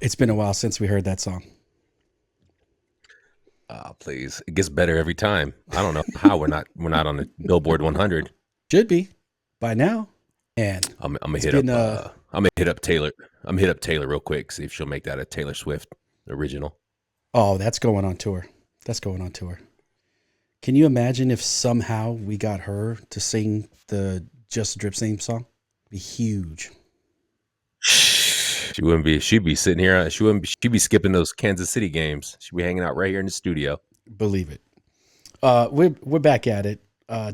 It's been a while since we heard that song. Please. It gets better every time. I don't know how we're not on the Billboard 100. Should be by now. And I'm gonna it's hit been up I'm gonna hit up Taylor. I'm gonna hit up Taylor real quick, see if she'll make that a Taylor Swift original. oh, that's going on tour. That's going on tour. Can you imagine if somehow we got her to sing the Just a Drip theme song? Be huge. She'd be sitting here, she'd be skipping those Kansas City games. She'd be hanging out right here in the studio. Believe it. We're back at it.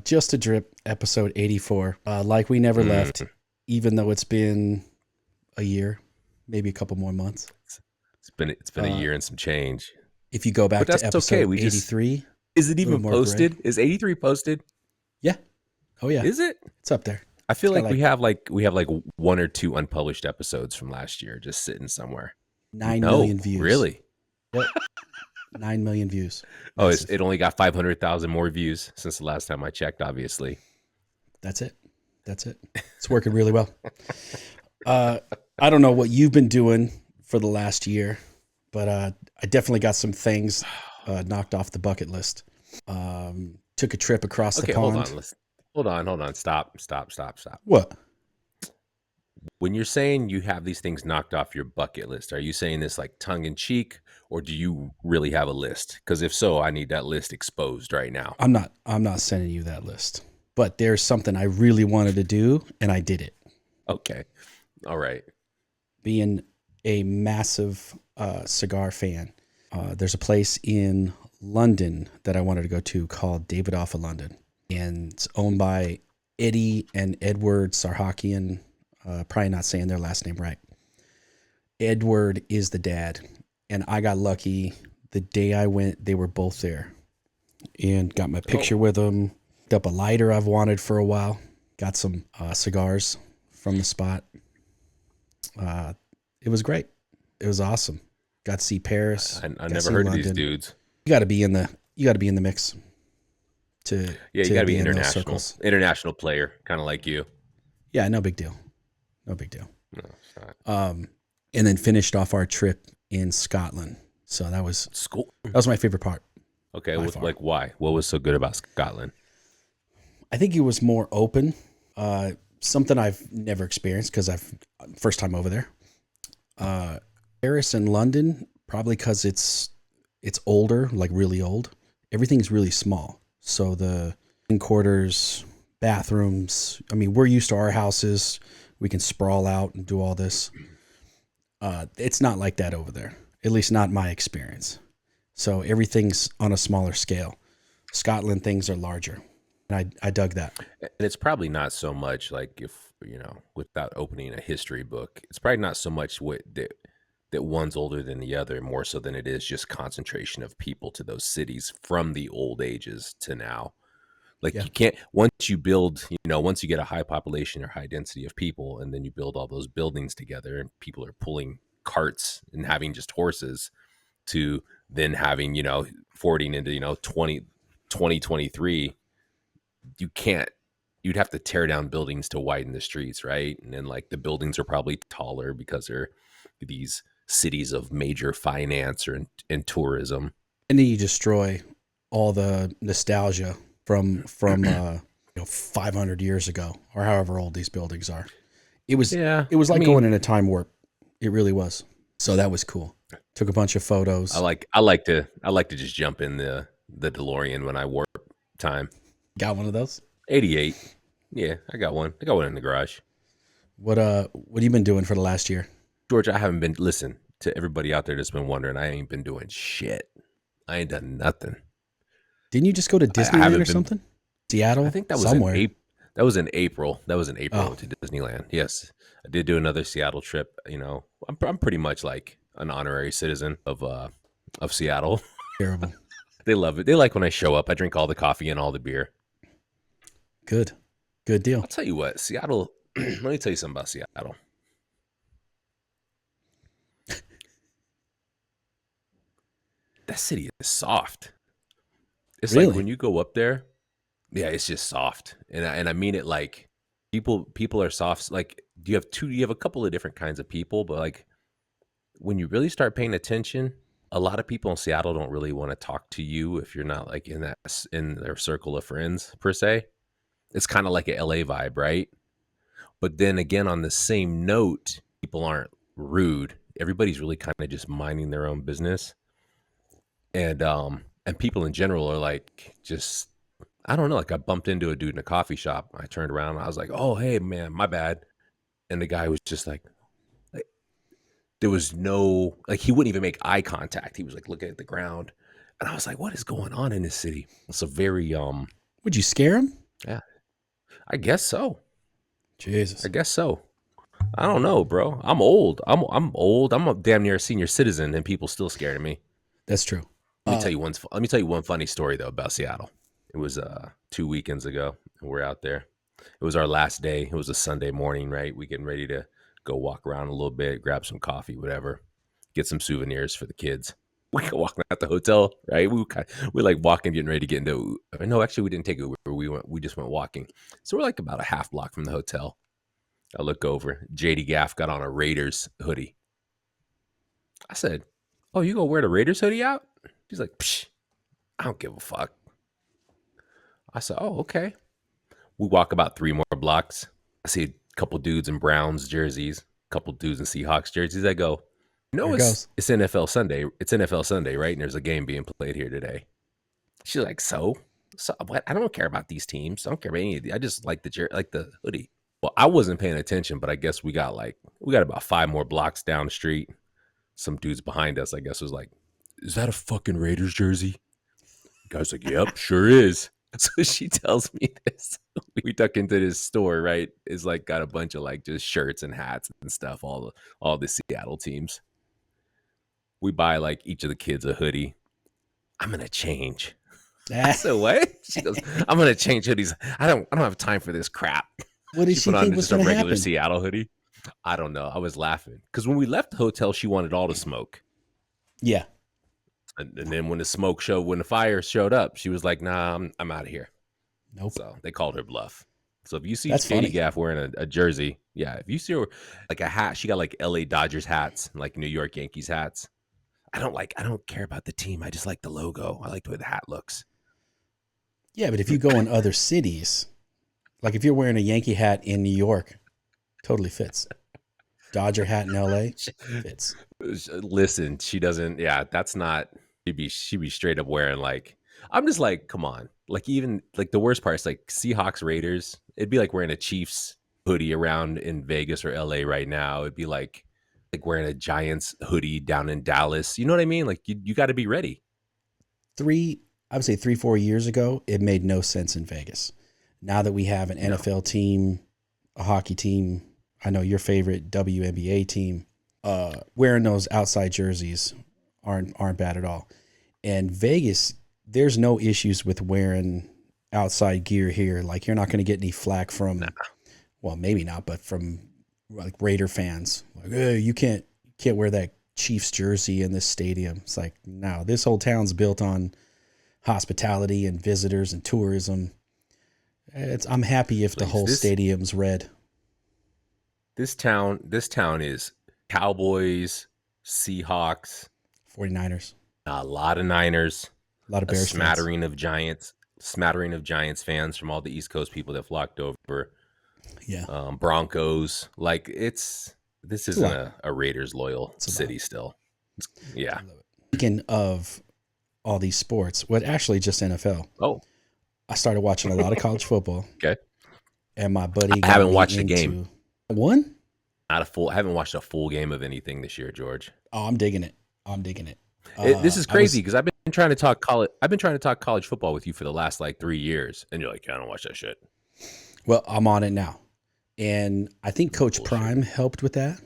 Just a Drip, episode 84. Like we never left, Mm, even though it's been a year, maybe a couple more months. it's been a Uh, year and some change. if you go But back to that's okay. episode We just 83, Is it a little even more gray. posted? Is 83 posted? Yeah. Oh yeah. Is it? It's up there. I It's feel got like like we have like one or two unpublished episodes from last year just sitting somewhere. 9 No, million views. really? Yep. 9 million views. Oh, Massive. it only got 500,000 more views since the last time I checked, obviously. That's it. That's it. It's working really well. Uh, I don't know what you've been doing for the last year, but I definitely got some things knocked off the bucket list. Took a trip across the Okay, hold pond. on. Hold on. Stop. What? When you're saying you have these things knocked off your bucket list, are you saying this like tongue in cheek, or do you really have a list? Because if so, I need that list exposed right now. I'm not sending you that list. But there's something I really wanted to do, and I did it. Okay. All right. Being a massive cigar fan, there's a place in London that I wanted to go to called David Off of London, and it's owned by Eddie and Edward Sarhakian. Probably not saying their last name right. Edward is the dad, and I got lucky. The day I went, they were both there, and got my Oh, picture with them. Picked up a lighter I've wanted for a while. Got some cigars from the spot. Uh, it was great. It was awesome. Got to see Paris. I Got to never see heard of these London. dudes. You got to be in the mix to Yeah, you got to to be be in those international, circles. international player, kind of like you. Yeah, no big deal. No big deal. No, it's not. And then finished off our trip in Scotland. So School. that was my favorite part Okay, by with far. like why? What was so good about Scotland? I think it was more open. Something I've never experienced because I've first time over there. Uh, Paris and London, probably because it's older, like really old. Everything's really small. So the quarters, bathrooms. I mean, we're used to our houses. We can sprawl out and do all this. It's not like that over there. At least not my experience. So everything's on a smaller scale. Scotland things are larger. And I dug that. And it's probably not so much like if without opening a history book, it's probably not so much that one's older than the other, more so than it is just concentration of people to those cities from the old ages to now. Like Yeah. you can't once you build, once you get a high population or high density of people, and then you build all those buildings together, and people are pulling carts and having just horses to then having forwarding into 2023, you can't you'd have to tear down buildings to widen the streets, right? And then like the buildings are probably taller because they're these cities of major finance or and tourism. And then you destroy all the nostalgia from 500 years ago or however old these buildings are. It was Yeah, it was I like going mean, in a time warp. It really was. So that was cool. Took a bunch of I photos. like I like to I like to just jump in the DeLorean when I warp time. Got one of those. 88. Yeah, I got one. I got one in the garage. What have you been doing for the last year? George, I haven't been listen to everybody out there that's been wondering. I ain't been doing shit. I ain't done nothing. Didn't you just go to I Disneyland or haven't been something? I Seattle? think that was in Somewhere. April. That was in April. That was in April. I Oh, went to Disneyland. Yes, I did do another Seattle trip. I'm pretty much like an honorary citizen of Seattle. terrible. They love it. They like when I show up. I drink all the coffee and all the beer. Good. Good deal. I'll tell you what, Seattle. Let me tell you something about Seattle. That city is soft. It's like Really? when you go up there, yeah, it's just soft, and I mean it like people are soft. Like, you have a couple of different kinds of people, but like when you really start paying attention, a lot of people in Seattle don't really want to talk to you if you're not like in their circle of friends per se. It's kind of like an LA vibe, right? But then again, on the same note, people aren't rude. Everybody's really kind of just minding their own business. And people in general are like just I don't know, like I bumped into a dude in a coffee shop. I turned around, I was like, "Oh, hey man, my bad." And the guy was just like there was no like he wouldn't even make eye contact. He was like looking at the ground. And I was like, "What is going on in this city?" It's a very Would you scare him? yeah, I guess so. I Jesus. guess so. I don't know, bro. I'm old. I'm old. I'm a damn near a senior citizen, and people still scared of me. That's true. Let me tell you one funny story though about Seattle. It was 2 weekends ago, and we're out there. It was our last day. It was a Sunday morning, right? We getting ready to go walk around a little bit, grab some coffee, whatever, get some souvenirs for the kids. We go walking out the hotel, right? We like walking, getting ready to get into. No, actually, we didn't take Uber. We just went walking. So we're like about a half block from the hotel. I look over. JD Gaff got on a Raiders hoodie. I said, "Oh, you gonna wear the Raiders hoodie out?" She's like, "Psh, I don't give a fuck." I said, "Oh, okay." We walk about 3 more blocks. I see a couple dudes in Browns jerseys, a couple dudes in Seahawks jerseys. I go, There it it's goes. it's NFL Sunday. It's NFL Sunday, right? And there's a game being played here today. She's like, so what? I don't care about these teams. I don't care about any of these. I just like the hoodie. Well, I wasn't paying attention, but I guess we got about 5 more blocks down the street. Some dudes behind us, I guess, was like, "Is that a fucking Raiders jersey?" The guy's like, "Yep, sure is." So she tells me this. We duck into this store, right? It's like got a bunch of like just shirts and hats and stuff, all the Seattle teams. We buy like each of the kids a hoodie. I'm gonna change. I said, "What?" She goes, "I'm gonna change hoodies. I don't have time for this crap." What did She she put on think was just a going to regular happen? Seattle hoodie. I don't know. I was laughing because when we left the hotel, she wanted all the smoke. Yeah. And then when the fire showed up, she was like, "Nah, I'm out of here." Nope. So they called her bluff. So if you see That's JD funny. Gaff wearing a jersey, yeah, if you see her like a hat, she got like LA Dodgers hats, and like New York Yankees hats. I don't care about the team. I just like the logo. I like the way the hat looks. Yeah, but if you go in other cities, like if you're wearing a Yankee hat in New York, totally fits. Dodger hat in LA fits. Listen, she doesn't. Yeah, that's not. She'd be straight up wearing like. I'm just like, come on. Like even like the worst part is like Seahawks Raiders. It'd be like wearing a Chiefs hoodie around in Vegas or LA right now. It'd be like wearing a Giants hoodie down in Dallas. You know what I mean? Like you got to be ready. I would say 3, 4 years ago, it made no sense in Vegas. Now that we have an No, NFL team, a hockey team, I know your favorite WNBA team, wearing those outside jerseys aren't bad at all. And Vegas, there's no issues with wearing outside gear here. Like you're not going to get any flack nah. from, well, maybe not, but from like Raider fans. Like, hey, you can't wear that Chiefs jersey in this stadium. It's like, no, this whole town's built on hospitality and visitors and tourism. I'm happy if the Please, whole stadium's red. this town is Cowboys, Seahawks, 49ers, a lot of Niners, a lot of a Bears fans. smattering of Giants fans from all the East Coast people that flocked over. Yeah, Broncos. Like this it's a isn't lot. a Raiders loyal It's a lot. city still. Yeah. I love it. Speaking of all these sports, well, actually just NFL. Oh, I started watching a lot of college football, okay. and my buddy I got haven't me watched a game. into one. I haven't watched a full game of anything this year, George. Oh, I'm digging it. I'm digging it. This is I crazy was because I've been trying to talk college. I've been trying to talk college football with you for the last like 3 years, and you're like, "Yeah, I don't watch that shit." well, I'm on it now, and I think Coach Bullshit. Prime helped with that.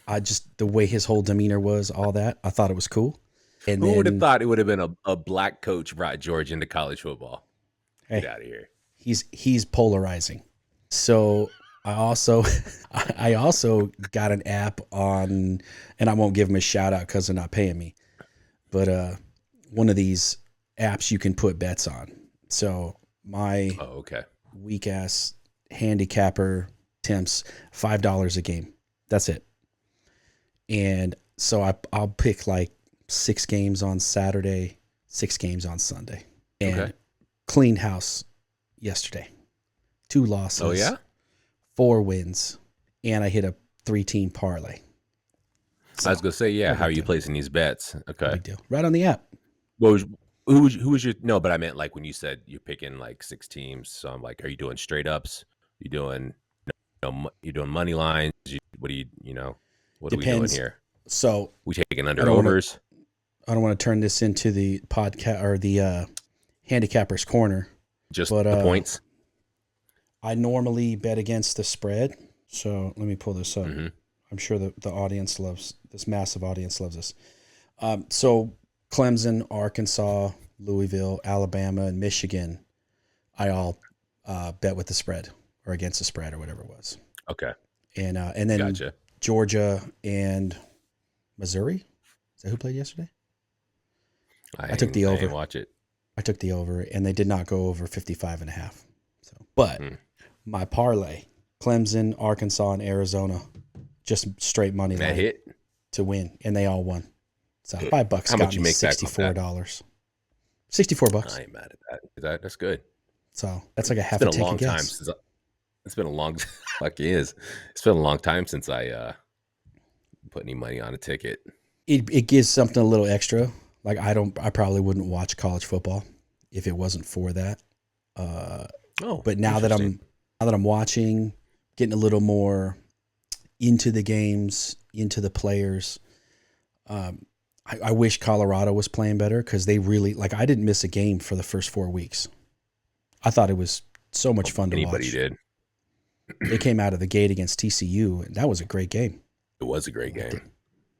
I just the way his whole demeanor was, all that I thought it was cool. And Who would have then, thought it would have been a black coach brought George into college football? Get hey, out of here. he's polarizing. So I also I also got an app on, and I won't give them a shout out because they're not paying me, but one of these apps you can put bets on. So my Oh, okay. weak ass handicapper attempts $5 a game. That's it. And so I'll pick like 6 games on Saturday, 6 games on Sunday, Okay. and cleaned house yesterday. 2 Oh losses, yeah. 4 wins, and I hit a 3-team parlay. I was So gonna say, yeah. no How are big you deal. placing these bets? No Okay. big deal. Right on the app. What was who was your no? But I meant like when you said you're picking like 6 teams. So I'm like, are you doing straight ups? You doing you doing money lines? What do what are we doing Depends. here? So We taking I under don't want to. overs? I don't want to turn this into the podcast or the handicapper's corner, Just but the points? I normally bet against the spread. So let me pull this up. Mm-hmm. I'm sure that the audience loves this. Massive audience loves this. So Clemson, Arkansas, Louisville, Alabama, and Michigan, I all bet with the spread or against the spread or whatever it was. Okay. And then Gotcha. Georgia and Missouri. Is that who played yesterday? I took the I over. ain't watch it. I took the over, and they did not go over 55.5. So, but my parlay, Clemson, Arkansas, and Arizona, just straight money That line hit. to win, and they all won. So $5 How got much you me make back off that? $64. $64. I ain't mad at that's good. So that's like a It's half been a a long ticket time guess. since it's been a long fuck it is. It's been a long time since I put any money on a ticket. It gives something a little extra. Like I probably wouldn't watch college football if it wasn't for that. Oh, But now that I'm watching, getting a little more into the games, into the players. I wish Colorado was playing better because they really like. I didn't miss a game for the first 4 weeks. I thought it was so much fun to anybody watch. did. They came out of the gate against TCU, and that was a great game. It was a great game.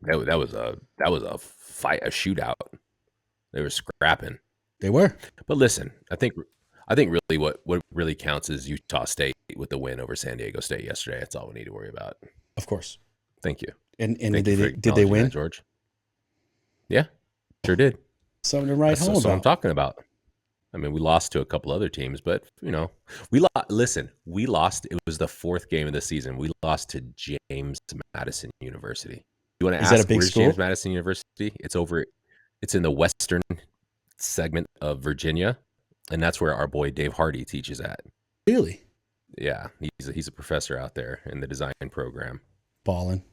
That was a fight, a shootout. They were scrapping. They were, But listen, I think really what really counts is Utah State with the win over San Diego State yesterday. That's all we need to worry about. of course. Thank you. And Thank you for did they acknowledging win? that, George? Yeah, sure did. Something to write home That's what I'm about. talking about. I mean, we lost to a couple other teams, but listen, we lost. It was the 4th game of the season. We lost to James Madison University. You want to Is that a ask big where's James school? Madison University? It's in the western segment of Virginia, and that's where our boy Dave Hardy teaches at. Really? Yeah, he's a professor out there in the design program. Ballin'.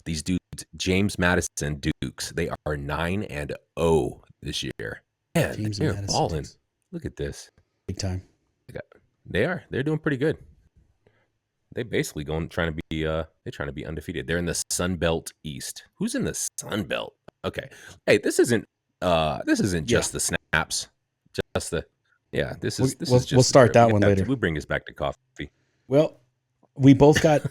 These dudes, James Madison Dukes, they are 9-0 this year. Man, James they're Madison balling. Dukes. Look at this. Big time. They're doing pretty good. They basically trying to be undefeated. They're in the Sun Belt East. Who's in the Sun Belt? Okay. Hey, this isn't just the snaps. Just the this is just We'll start the that one later. we bring this back to coffee. Well, we both got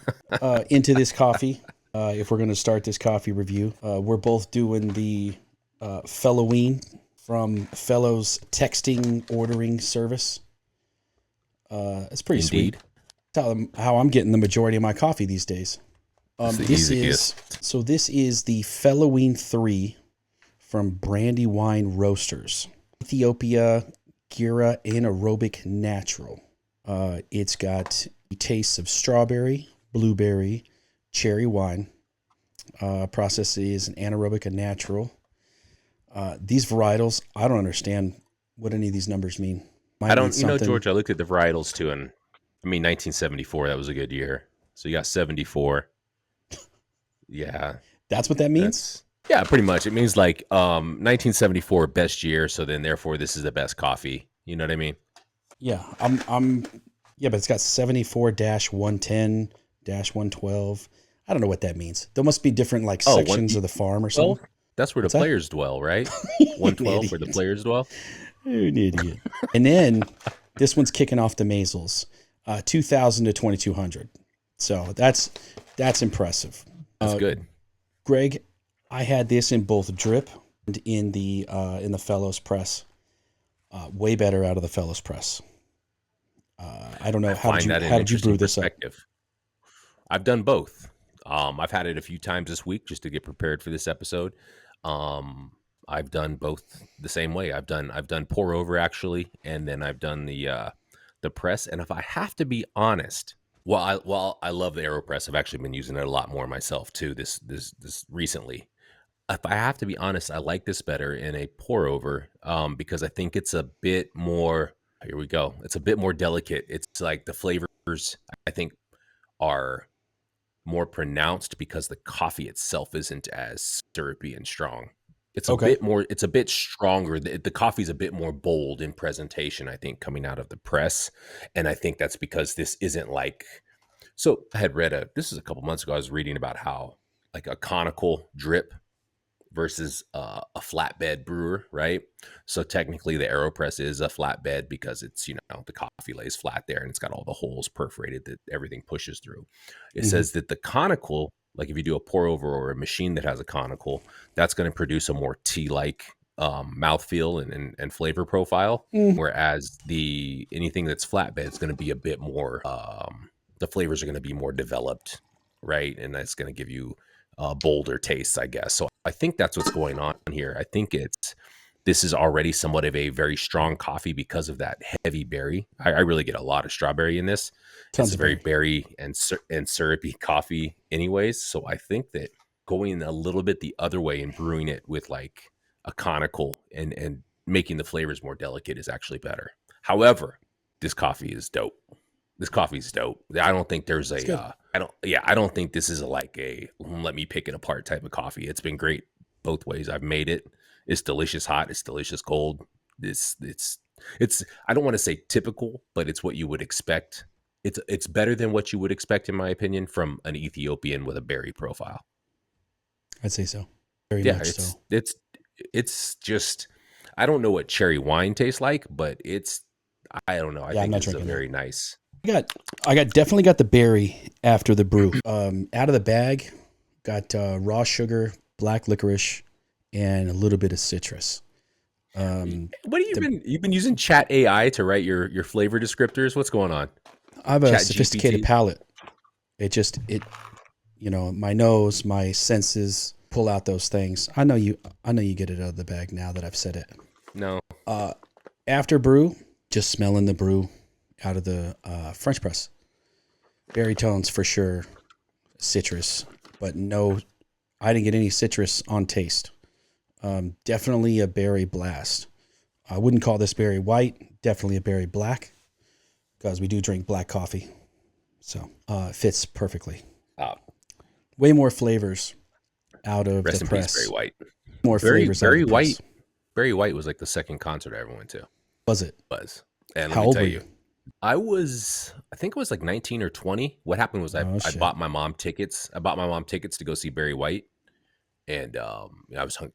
into this coffee. If we're going to start this coffee review, we're both doing the Felloween from Fellows texting ordering service. It's pretty Indeed. sweet. How I'm getting the majority of my coffee these days. This is the Felloween 3 from Brandywine Roasters. Ethiopia Gira Anaerobic Natural. It's got tastes of strawberry, blueberry, cherry wine. Process is an anaerobic and natural. These varietals, I don't understand what any of these numbers mean. I don't, George, I looked at the varietals too, and I mean, 1974, that was a good year. So you got 74. Yeah. That's what that means? Yeah, pretty much. It means like 1974 best year, so then therefore this is the best coffee. You know what I mean? Yeah. Yeah, but it's got 74-110-112. I don't know what that means. There must be different like sections of the farm or something. That's where the players dwell, right? 112 where the players dwell. You're an idiot. And then this one's kicking off the Masels, 2,000 to 2,200. So that's impressive. That's good. Greg, I had this in both drip and in the Fellows Press. Way better out of the Fellows Press. I don't know how did you brew this up? I've done both. I've had it a few times this week just to get prepared for this episode. I've done both the same way. I've done pour over actually, and then I've done the press. And if I have to be honest, I love the AeroPress. I've actually been using it a lot more myself too. This recently. If I have to be honest, I like this better in a pour over, because I think it's a bit more. Here we go. It's a bit more delicate. It's like the flavors I think are more pronounced because the coffee itself isn't as syrupy and strong. It's a Okay. bit more. It's a bit stronger. The coffee's a bit more bold in presentation, I think, coming out of the press, and I think that's because this isn't like. So I had read this is a couple months ago. I was reading about how like a conical drip versus a flatbed brewer, right? So technically, the AeroPress is a flatbed because it's, the coffee lays flat there and it's got all the holes perforated that everything pushes through. It Hmm. says that the conical, like if you do a pour over or a machine that has a conical, that's going to produce a more tea like mouthfeel and flavor profile. Mm, Whereas the anything that's flatbed is going to be a bit more, the flavors are going to be more developed, right? And that's going to give you bolder tastes, I guess. So I think that's what's going on here. I think this is already somewhat of a very strong coffee because of that heavy berry. I really get a lot of strawberry in this. It's tons a of very berry. berry and syrupy coffee, anyways. So I think that going a little bit the other way and brewing it with like a conical and making the flavors more delicate is actually better. However, this coffee is dope. This coffee's dope. I don't think there's It's a good. I don't think this is like a let me pick it apart type of coffee. It's been great both ways. I've made it. It's delicious hot, it's delicious cold. It's I don't want to say typical, but it's what you would expect. It's better than what you would expect in my opinion from an Ethiopian with a berry profile. I'd say so. Very Yeah, much so. it's just I don't know what cherry wine tastes like, but I don't know. I Yeah, I'm think not this is a drinking that. very nice. I got definitely got the berry after the brew. Out of the bag, got raw sugar, black licorice, and a little bit of citrus. Um, What have the you've been using Chat AI to write your flavor descriptors? What's going on? I have a Chat sophisticated GPT? palate. It my nose, my senses pull out those things. I know you get it out of the bag now that I've said it. No. Uh, After brew, just smelling the brew out of the French press. Berry tones for sure, citrus, but no, I didn't get any citrus on taste. Definitely a berry blast. I wouldn't call this berry white. Definitely a berry black because we do drink black coffee, so it fits perfectly. Uh, Way more flavors out of the Rest in peace, Barry press. White. More flavors out of the press. Barry White was like the second concert I ever went to. Was it? Was. And let How me old tell were you, you? I think it was like 19 or 20. What happened was Oh I shit. bought my mom tickets. I bought my mom tickets to go see Barry White. And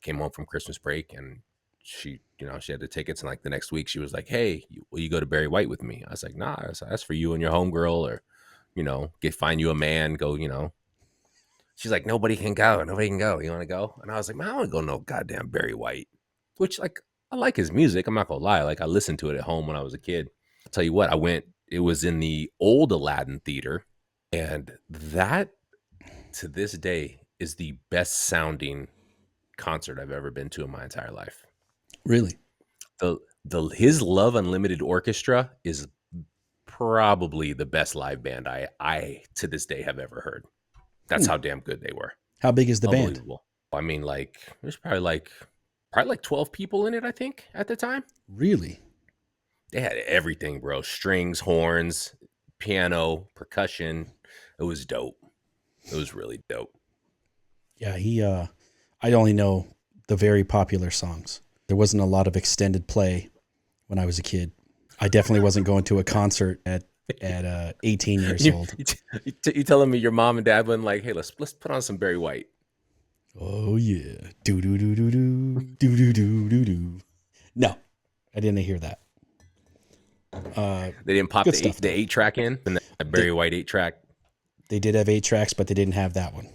came home from Christmas break and she had the tickets. And like the next week she was like, hey, will you go to Barry White with me? I was like, nah, that's for you and your homegirl or, find you a man, go, She's like, nobody can go. Nobody can go. You want to go? And I was like, man, I don't want to go no goddamn Barry White, which like, I like his music. I'm not going to lie. Like I listened to it at home when I was a kid. I'll tell you what, it was in the old Aladdin theater. And that to this day is the best sounding concert I've ever been to in my entire life. Really? The his Love Unlimited Orchestra is probably the best live band I to this day have ever heard. That's Hmm. how damn good they were. How big is the band? Unbelievable. I mean, like there's probably like 12 people in it, I think, at the time. Really? They had everything, bro. Strings, horns, piano, percussion. It was dope. It was really dope. Yeah, I only know the very popular songs. There wasn't a lot of extended play when I was a kid. I definitely wasn't going to a concert at 18 years You, old. you telling me your mom and dad went like, hey, let's put on some Barry White. Oh yeah. Do do do do do do do do do do. No, I didn't hear that. They didn't pop Good the stuff though. 8 track in and the They Barry White 8 track. they did have 8 tracks, but they didn't have that one.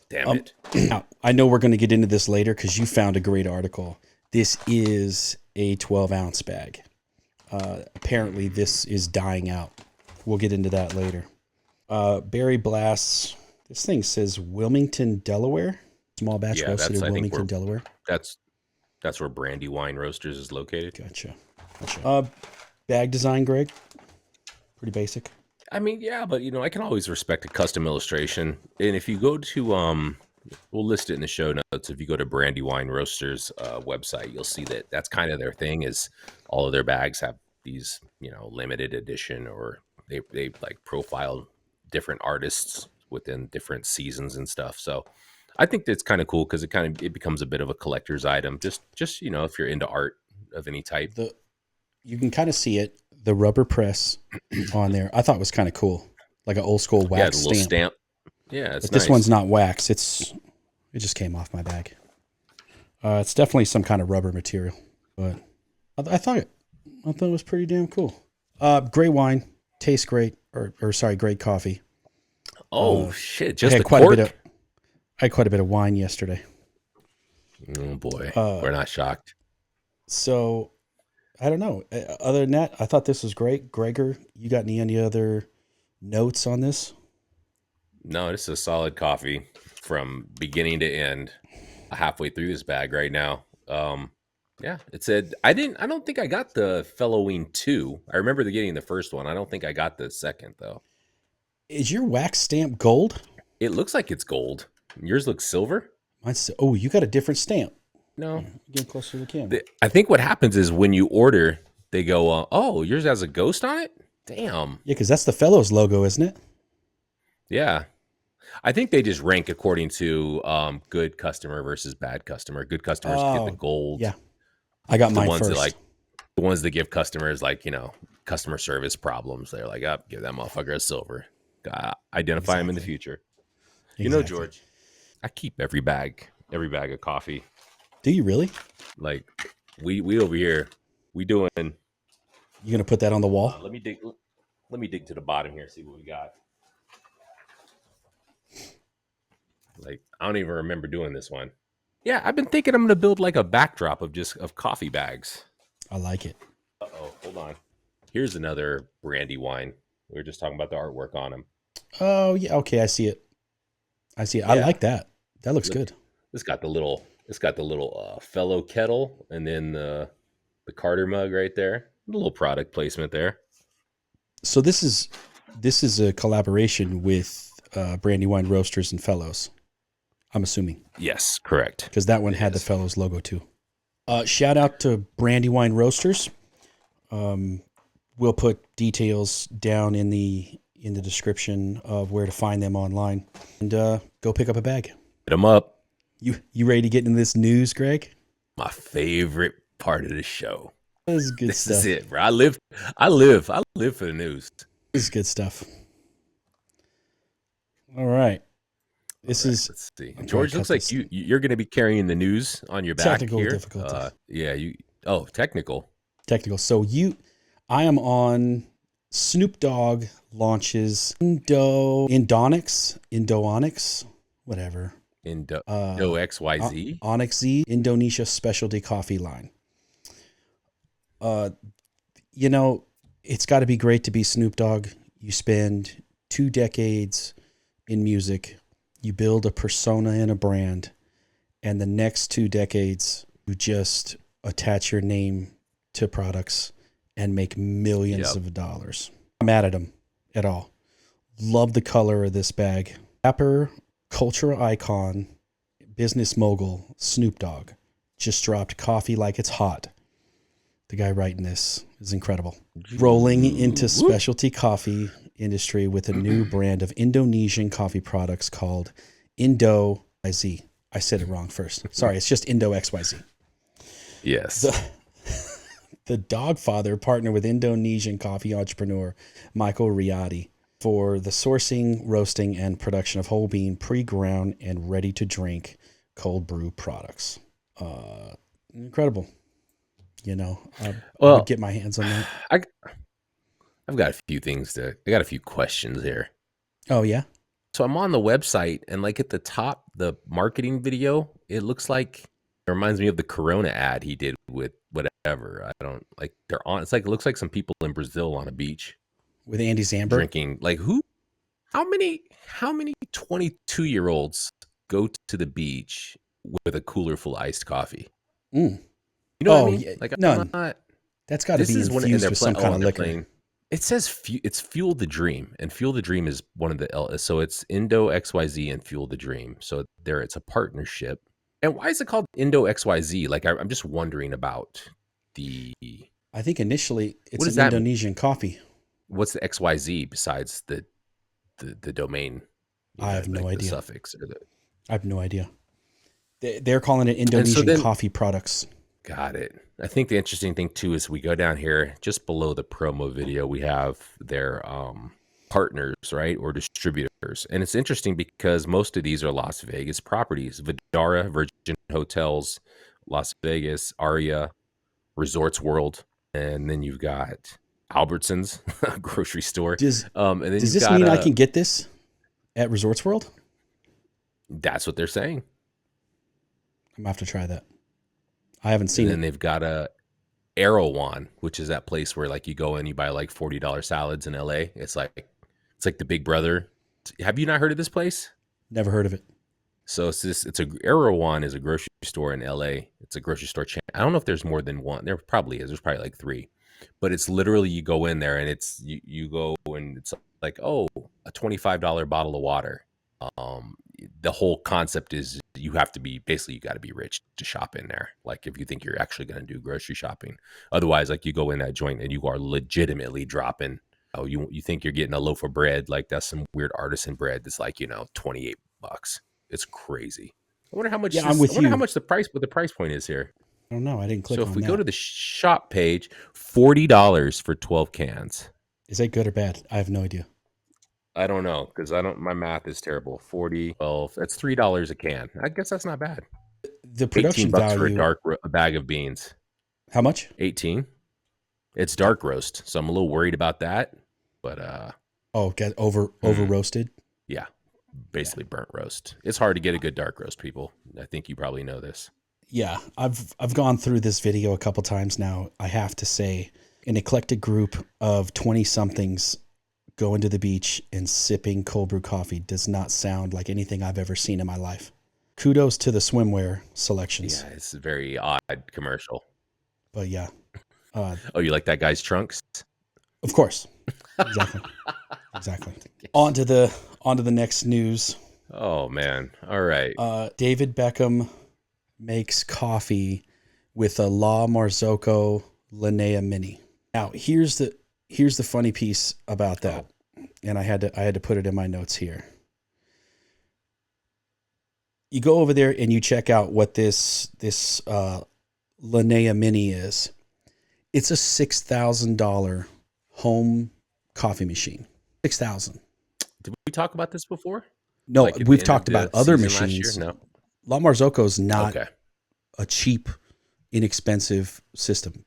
Damn it. Now, I know we're going to get into this later because you found a great article. This is a 12-ounce bag. Apparently, this is dying out. We'll get into that later. Berry Blasts. This thing says Wilmington, Delaware. Small batch Yeah, roasted that's in I think Wilmington, Delaware. that's where Brandywine Roasters is located. Gotcha. Bag design, Greg. Pretty basic. I mean, yeah, but I can always respect a custom illustration. And if you go to we'll list it in the show notes. If you go to Brandywine Roasters website, you'll see that that's kind of their thing. Is all of their bags have these limited edition, or they like profile different artists within different seasons and stuff. So I think that's kind of cool because it becomes a bit of a collector's item. Just if you're into art of any type. You can kind of see it, the rubber press on there. I thought was kind of cool, like an old school Yeah, wax the little stamp. stamp. Yeah, it's But this nice. one's not wax. It just came off my bag. It's definitely some kind of rubber material, but I thought it was pretty damn cool. Great wine, tastes great, or sorry, great coffee. Oh shit! I Just had the cork. I had quite a bit of wine yesterday. Oh boy, we're not shocked. So I don't know. Other than that, I thought this was great. Gregor, you got any other notes on this? No, this is a solid coffee from beginning to end. Halfway through this bag right now. Yeah, it said I don't think I got the Felloween 2. I remember getting the first one. I don't think I got the second though. Is your wax stamp gold? It looks like it's gold. Yours looks silver. Oh, you got a different stamp. No, Get closer to the camera. I think what happens is when you order, they go, "Oh, yours has a ghost on it." Damn. Yeah, because that's the Fellows logo, isn't it? Yeah, I think they just rank according to good customer versus bad customer. Good customers get the gold. Yeah, I got The mine ones first. the ones that give customers customer service problems, they're like, up, give that motherfucker a silver. Identify him in the future. Exactly. George, I keep every bag of coffee. Do you really? Like we over here, we doing. You gonna put that on the wall? Let me dig to the bottom here, see what we got. Like I don't even remember doing this one. Yeah, I've been thinking I'm gonna build like a backdrop of coffee bags. I like it. Hold on. Here's another Brandywine. We were just talking about the artwork on them. Oh yeah, okay, I see it. Yeah. I like that. That looks good. It's got the little fellow kettle, and then the Carter mug right there. A little product placement there. So this is a collaboration with Brandywine Roasters and Fellows. I'm assuming. Yes, correct. Because that one had the Fellows logo too. Shout out to Brandywine Roasters. We'll put details down in the description of where to find them online, and go pick up a bag. Hit them up. You ready to get into this news, Greg? My favorite part of the show. This is good stuff. This is it, bro. I live for the news. This is good stuff. All right. Let's see. George, looks like you're going to be carrying the news on your back technical here. difficulties. Technical. So I am on Snoop Dogg launches Indonix, whatever. Indo XYZ. Onyx Z, Indonesia specialty coffee line. It's got to be great to be Snoop Dogg. You spend 2 decades in music. You build a persona and a brand, and the next 2 decades, you just attach your name to products and make millions of dollars. I'm mad at him at all. Love the color of this bag. Rapper, cultural icon, business mogul, Snoop Dogg just dropped coffee like it's hot. The guy writing this is incredible. Rolling into specialty coffee industry with a new brand of Indonesian coffee products called Indo XYZ. I said it wrong first. Sorry, it's just Indo XYZ. Yes. The Dogfather partnered with Indonesian coffee entrepreneur Michael Riyadi for the sourcing, roasting, and production of whole bean, pre-ground, and ready-to-drink cold brew products. Incredible. I would get my hands on that. I've got a few I got a few questions here. Oh, yeah? So I'm on the website, and like at the top, the marketing video, it looks like it reminds me of the Corona ad he did with whatever. I don't like they're on. It's like it looks like some people in Brazil on a beach With Andy Samberg? drinking. Like how many 22-year-olds go to the beach with a cooler full of iced coffee? Mm. You know what I mean? Yeah, like none. That's got to be infused with some kind of liquor. It says it's Fuel the Dream, and Fuel the Dream is one of the so it's Indo XYZ and Fuel the Dream. So there, it's a partnership. And why is it called Indo XYZ? Like I'm just wondering about the I think initially what it's does an that mean? Indonesian coffee. What's the XYZ besides the domain? I have no Like the idea. suffix or the. I have no idea. They're calling it And so Indonesian then, coffee products. got it. I think the interesting thing too is we go down here just below the promo video, we have their partners, right, or distributors. And it's interesting because most of these are Las Vegas properties: Vidara, Virgin Hotels, Las Vegas, Aria, Resorts World, and then you've got Albertsons, a grocery store. Does And then does you've this got mean I can get this at Resorts World? that's what they're saying. I'm gonna have to try that. I haven't And seen then it. they've got a Erewhon, which is that place where like you go and you buy like $40 salads in LA. It's like the Big Brother. Have you not heard of this place? Never heard of it. So it's a Erewhon is a grocery store in LA. It's a grocery store chain. I don't know if there's more than one. There probably is. There's probably like three. But it's literally you go in there and it's you go and it's like, oh, a $25 bottle of water. The whole concept is you have to be basically you got to be rich to shop in there. Like if you think you're actually going to do grocery shopping, otherwise, like you go in that joint and you are legitimately dropping. Oh, you think you're getting a loaf of bread? Like that's some weird artisan bread that's like $28. It's crazy. I wonder how much. Yeah, I'm with I wonder how you. much what the price point is here. I don't know. I didn't click So if on we that. go to the shop page, $40 for 12 cans. Is that good or bad? I have no idea. I don't know because I don't. My math is terrible. 40, 12. That's $3 a can. I guess that's not bad. The 18 production bucks for value. a bag of beans. How much? 18. It's dark roast, so I'm a little worried about that. But Oh, get over roasted. yeah, basically burnt roast. It's hard to get a good dark roast, people. I think you probably know this. Yeah, I've gone through this video a couple times now. I have to say, an eclectic group of 20 somethings going to the beach and sipping cold brew coffee does not sound like anything I've ever seen in my life. Kudos to the swimwear selections. Yeah, it's a very odd commercial. But yeah, Oh, you like that guy's trunks? of course, exactly. On to the next news. Oh man! All right. David Beckham makes coffee with a La Marzocco Linea Mini. Now, here's the funny piece about that, and I had to put it in my notes here. You go over there and you check out what this Linea Mini is. It's a $6,000 home coffee machine. $6,000. Did we talk about this before? No, Like at the we've end talked of the about other season last year? machines. No. La Marzocco is not Okay. a cheap, inexpensive system.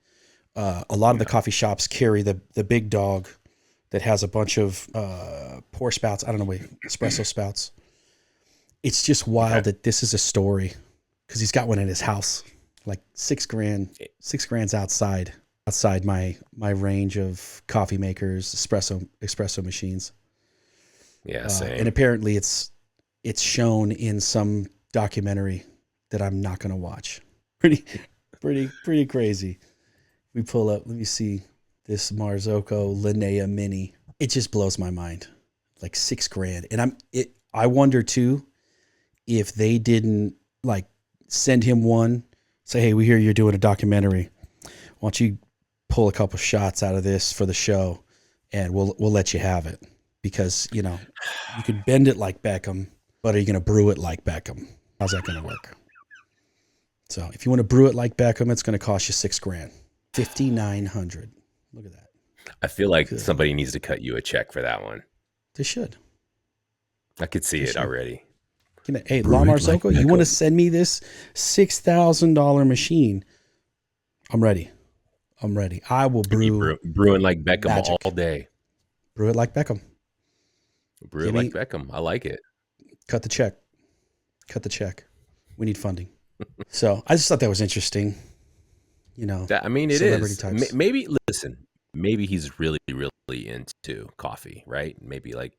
A lot of the coffee shops carry the big dog that has a bunch of pour spouts. I don't know, espresso spouts. It's just wild that this is a story because he's got one in his house, like $6,000 outside my range of coffee makers, espresso machines. Yeah, same. And apparently it's shown in some documentary that I'm not going to watch. Pretty crazy. We pull up, let me see this Marzocco Linea Mini. It just blows my mind. Like $6,000. And I wonder too, if they didn't like send him one, say, hey, we hear you're doing a documentary. Why don't you pull a couple shots out of this for the show and we'll let you have it. Because, you could bend it like Beckham, but are you going to brew it like Beckham? How's that going to work? So if you want to brew it like Beckham, it's going to cost you $6,000. $5,900. Look at that. I feel like somebody needs to cut you a check for that one. They should. I could see it already. Hey, La Marzocco, you want to send me this $6,000 machine? I'm ready. I will brewing like Beckham magic. all day. Brew it like Beckham. Brew it like Beckham. I like it. Cut the check. We need funding. So I just thought that was interesting. I mean, it is. Types. Maybe he's really, really into coffee, right? Maybe like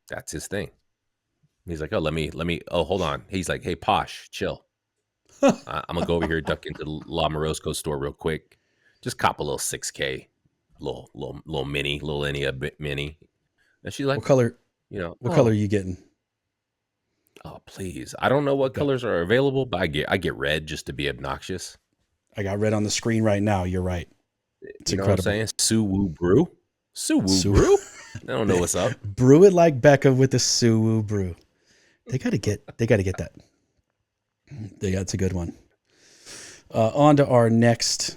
that's his thing. He's like, oh, let me. Oh, hold on. He's like, hey, Posh, chill. I'm gonna go over here, duck into the La Morosco store real quick. Just cop a little $6,000 little mini, little Enia mini. And she's like, What color? you know, What color are oh, you getting? oh, please. I don't know what Got, colors are available, but I get red just to be obnoxious. I got red on the screen right now. You're right. It's You know what I'm incredible. saying? Suwoo Brew. Suwoo Su- Brew. I don't know what's up. brew it like Becca with the Suwoo brew. They gotta get that. That's a good one. On to our next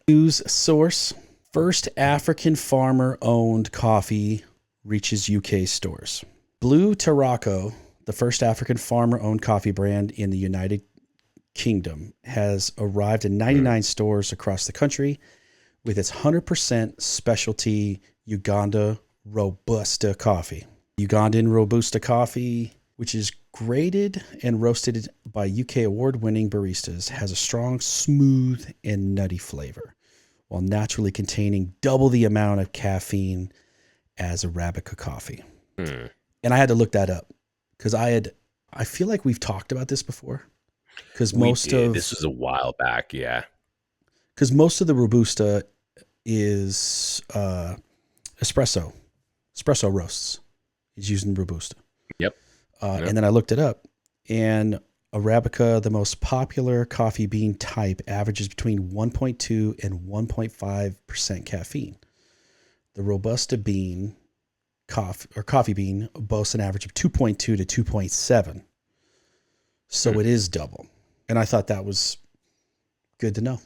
news source. First African farmer owned coffee reaches UK stores. Blue Tarako, the first African farmer owned coffee brand in the United Kingdom, has arrived in 99 stores across the country with its 100% specialty Uganda Robusta coffee. Ugandan Robusta coffee, which is graded and roasted by UK award-winning baristas, has a strong, smooth, and nutty flavor, while naturally containing double the amount of caffeine as Arabica coffee. Hmm. And I had to look that up because I feel like we've talked about this before. Because We did. This was a while back. Yeah. most of the Robusta is espresso roasts. He's using Robusta. Yep. Yep. And then I looked it up, and Arabica, the most popular coffee bean type, averages between 1.2 and 1.5% caffeine. The Robusta bean coffee bean boasts an average of 2.2 to 2.7. So it is double. And I thought that was good to know,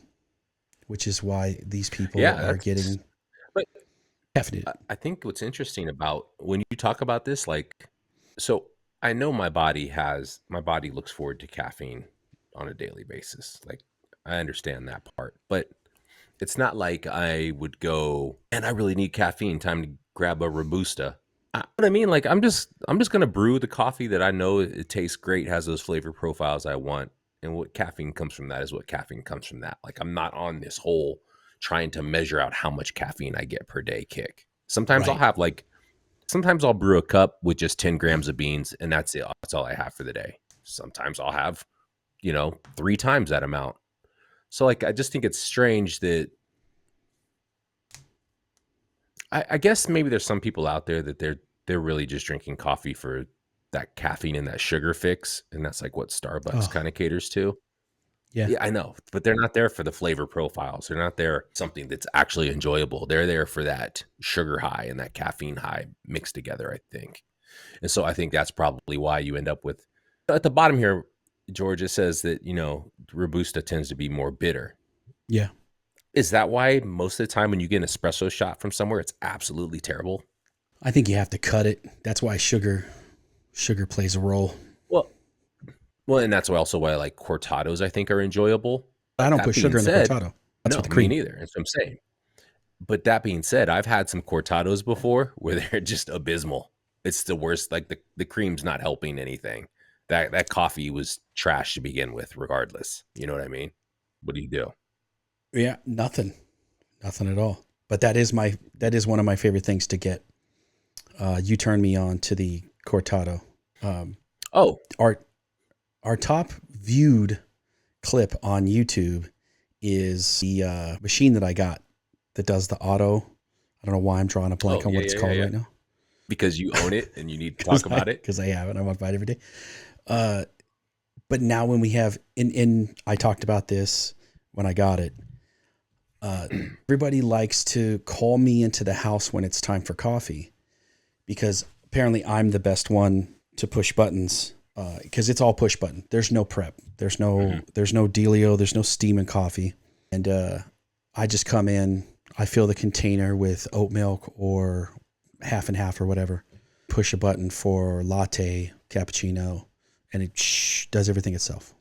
which is why these people Yeah. are getting But caffeinated. I think what's interesting about when you talk about this, like, so I know my body looks forward to caffeine on a daily basis. Like, I understand that part, but it's not like I would go, and I really need caffeine. Time to grab a Robusta. What I mean, like, I'm just gonna brew the coffee that I know it tastes great, has those flavor profiles I want, and what caffeine comes from that is what caffeine comes from that. Like, I'm not on this whole trying to measure out how much caffeine I get per day kick. Right. Sometimes I'll brew a cup with just 10 grams of beans, and that's it. That's all I have for the day. Sometimes I'll have, 3 times that amount. So, like, I just think it's strange that I guess maybe there's some people out there that they're really just drinking coffee for that caffeine and that sugar fix, and that's like what Starbucks Oh, kind of caters to. yeah. Yeah, I know, but they're not there for the flavor profiles. They're not there something that's actually enjoyable. They're there for that sugar high and that caffeine high mixed together, I think. And so I think that's probably why you end up with at the bottom here, George, it says that, Robusta tends to be more bitter. Yeah. Is that why most of the time when you get an espresso shot from somewhere, it's absolutely terrible? I think you have to cut it. That's why sugar plays a role. Well, and that's why like cortados I think are enjoyable. I But don't put that being sugar in the said, cortado. That's no, with the me cream. neither. That's what I'm saying. But that being said, I've had some cortados before where they're just abysmal. It's the worst. Like the cream's not helping anything. That coffee was trash to begin with, regardless. You know what I mean? What do you do? Yeah, nothing at all. But that is one of my favorite things to get. You turned me on to the cortado. Oh, Our top viewed clip on YouTube is the machine that I got that does the auto. I don't know why I'm drawing a blank on yeah, what it's yeah, yeah, called yeah. right now. Because you own it and you need to talk about it. Because I have it. I walk by it every day. Uh, but now when we have, I talked about this when I got it. Everybody likes to call me into the house when it's time for coffee because apparently I'm the best one to push buttons because it's all push button. There's no prep. There's no dealio. There's no steam and coffee. And I just come in. I fill the container with oat milk or half and half or whatever. Push a button for latte, cappuccino, and it does everything itself.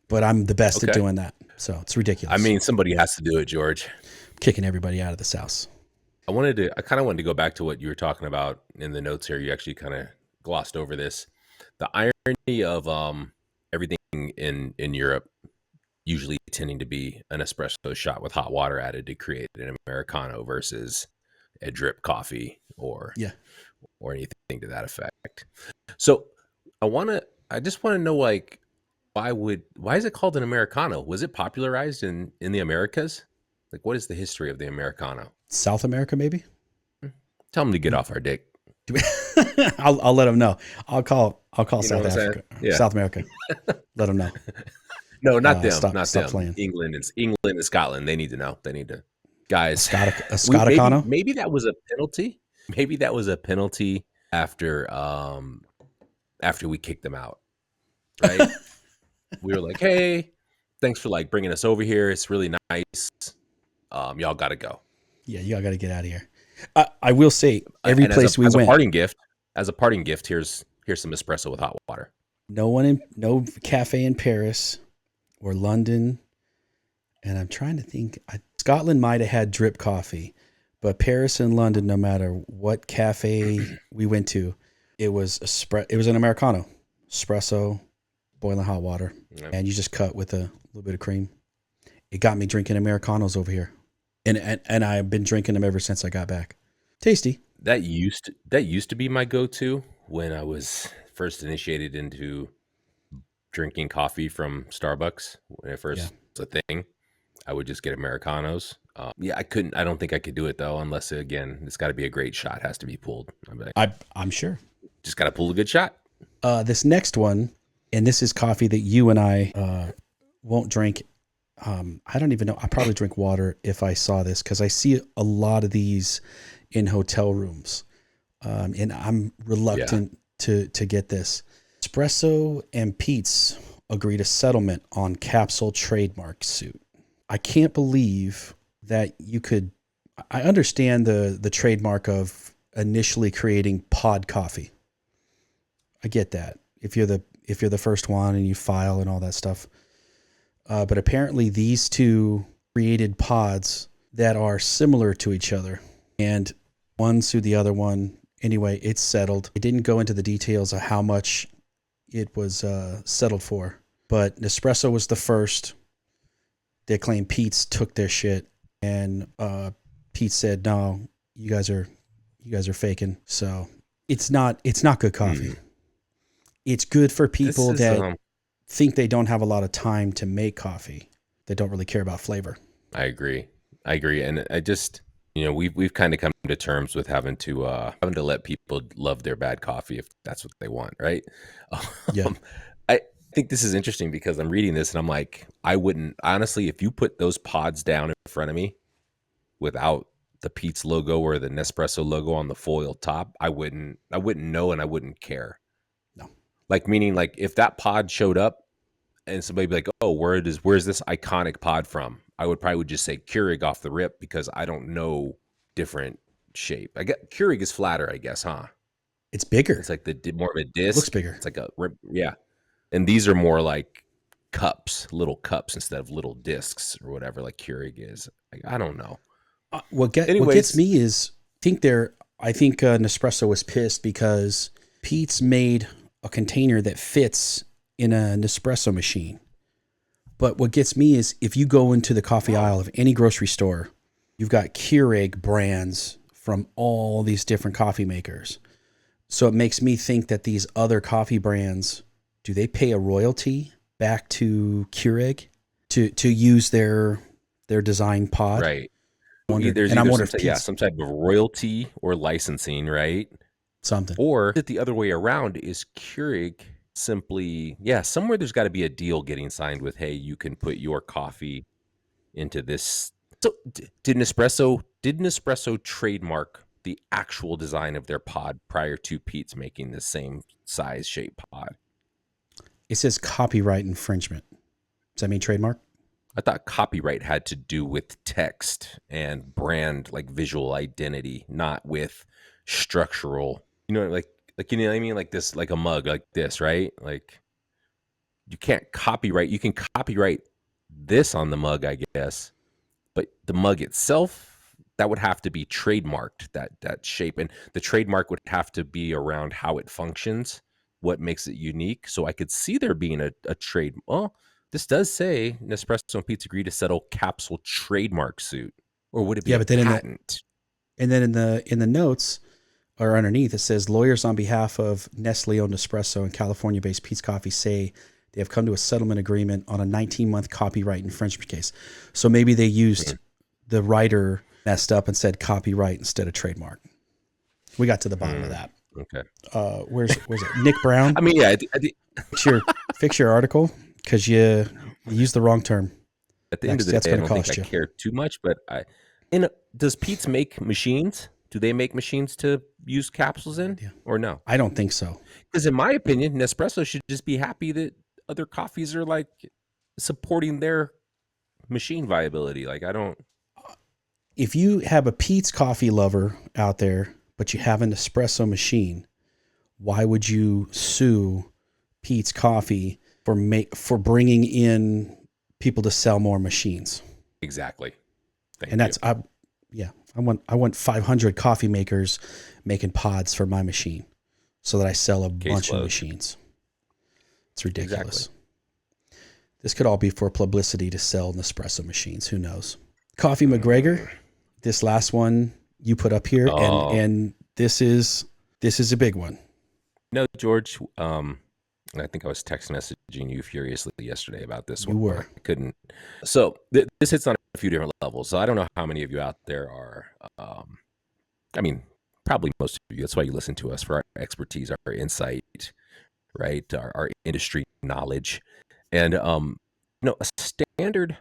But I'm the best at Okay. doing that. So it's ridiculous. I mean, somebody has to do it, George. Kicking everybody out of this house. I kind of wanted to go back to what you were talking about in the notes here. You actually kind of glossed over this. The irony of everything in Europe usually tending to be an espresso shot with hot water added to create an Americano versus a drip coffee or Yeah. anything to that effect. So I just want to know, like, why is it called an Americano? Was it popularized in the Americas? Like, what is the history of the Americano? South America, maybe. Tell them to get off our dick. I'll let them know. I'll call You know South what I'm saying? Africa, Yeah. South America. Let them know. No, not them. Stop Not them. playing. England and Scotland. They need to know. They need to. Guys, A maybe Scoticano. that was a penalty. Maybe that was a penalty after we kicked them out. Right? We were like, hey, thanks for like bringing us over here. It's really nice. Y'all got to go. Yeah, y'all got to get out of here. I will say, every place we went. As a parting gift, here's some espresso with hot water. No cafe in Paris or London, and I'm trying to think. Scotland might have had drip coffee, but Paris and London, no matter what cafe we went to, it was an Americano, espresso, boiling hot water, and you just cut with a little bit of cream. It got me drinking Americanos over here, and I've been drinking them ever since I got back. Tasty. That used to be my go-to when I was first initiated into drinking coffee from Starbucks. When it first was a thing, I would just get Americanos. I don't think I could do it though, unless again, it's got to be a great shot. It has to be pulled. I'm sure. Just got to pull a good shot. This next one, and this is coffee that you and I won't drink. I don't even know. I probably drink water if I saw this, because I see a lot of these in hotel rooms, and I'm reluctant to get this. Espresso and Pete's agreed a settlement on capsule trademark suit. I can't believe that you could. I understand the trademark of initially creating pod coffee. I get that if you're the first one and you file and all that stuff. But apparently these two created pods that are similar to each other, and one sued the other one. Anyway, it's settled. It didn't go into the details of how much it was settled for, but Nespresso was the first. They claimed Pete's took their shit, and Pete said, "No, you guys are faking." So it's not good coffee. It's good for people that think they don't have a lot of time to make coffee. They don't really care about flavor. I agree, and I just, we've kind of come to terms with having to let people love their bad coffee if that's what they want, right? Yeah. I think this is interesting because I'm reading this and I'm like, I wouldn't honestly, if you put those pods down in front of me without the Pete's logo or the Nespresso logo on the foil top, I wouldn't know and I wouldn't care. No. Like, meaning like if that pod showed up and somebody be like, oh, where's this iconic pod from? I would probably just say Keurig off the rip because I don't know different shape. I get Keurig is flatter, I guess, huh? It's bigger. It's like the more of a disc. Looks bigger. It's like yeah. And these are more like cups, little cups instead of little discs or whatever like Keurig is. I don't know. What gets me is I think Nespresso was pissed because Pete's made a container that fits in a Nespresso machine. But what gets me is if you go into the coffee aisle of any grocery store, you've got Keurig brands from all these different coffee makers. So it makes me think that these other coffee brands, do they pay a royalty back to Keurig to use their design pod? Right. There's some type of royalty or licensing, right? Something. Or the other way around is Keurig simply, somewhere there's got to be a deal getting signed with, hey, you can put your coffee into this. So did Nespresso trademark the actual design of their pod prior to Pete's making the same size shape pod? It says copyright infringement. Does that mean trademark? I thought copyright had to do with text and brand, like visual identity, not with structural, like you know what I mean? Like this, like a mug like this, right? Like you can't copyright. You can copyright this on the mug, I guess, but the mug itself, that would have to be trademarked, that shape. And the trademark would have to be around how it functions, what makes it unique. So I could see there being a trade. Well, this does say Nespresso and Pete's agree to settle capsule trademark suit. Or would it be a patent? And then in the notes, or underneath, it says lawyers on behalf of Nestle-owned Nespresso and California-based Pete's Coffee say they have come to a settlement agreement on a 19-month copyright infringement case. So maybe they used the writer messed up and said copyright instead of trademark. We got to the bottom of that. Okay. Where's it? Nick Brown? I mean, yeah. Fix your article because you used the wrong term. At the end of the day, I don't think I care too much. But does Pete's make machines? Do they make machines to use capsules in, or no? I don't think so. Because in my opinion, Nespresso should just be happy that other coffees are like supporting their machine viability. Like, I don't. If you have a Pete's coffee lover out there, but you have an espresso machine, why would you sue Pete's Coffee for bringing in people to sell more machines? Exactly. I want 500 coffee makers making pods for my machine so that I sell a bunch of machines. It's ridiculous. Exactly. This could all be for publicity to sell Nespresso machines. Who knows? Coffee McGregor, this last one you put up here, and this is a big one. No, George, I think I was text messaging you furiously yesterday about this one. You were. I couldn't. So this hits on a few different levels. So I don't know how many of you out there are, I mean, probably most of you. That's why you listen to us, for our expertise, our insight, right? Our industry knowledge. And, a standard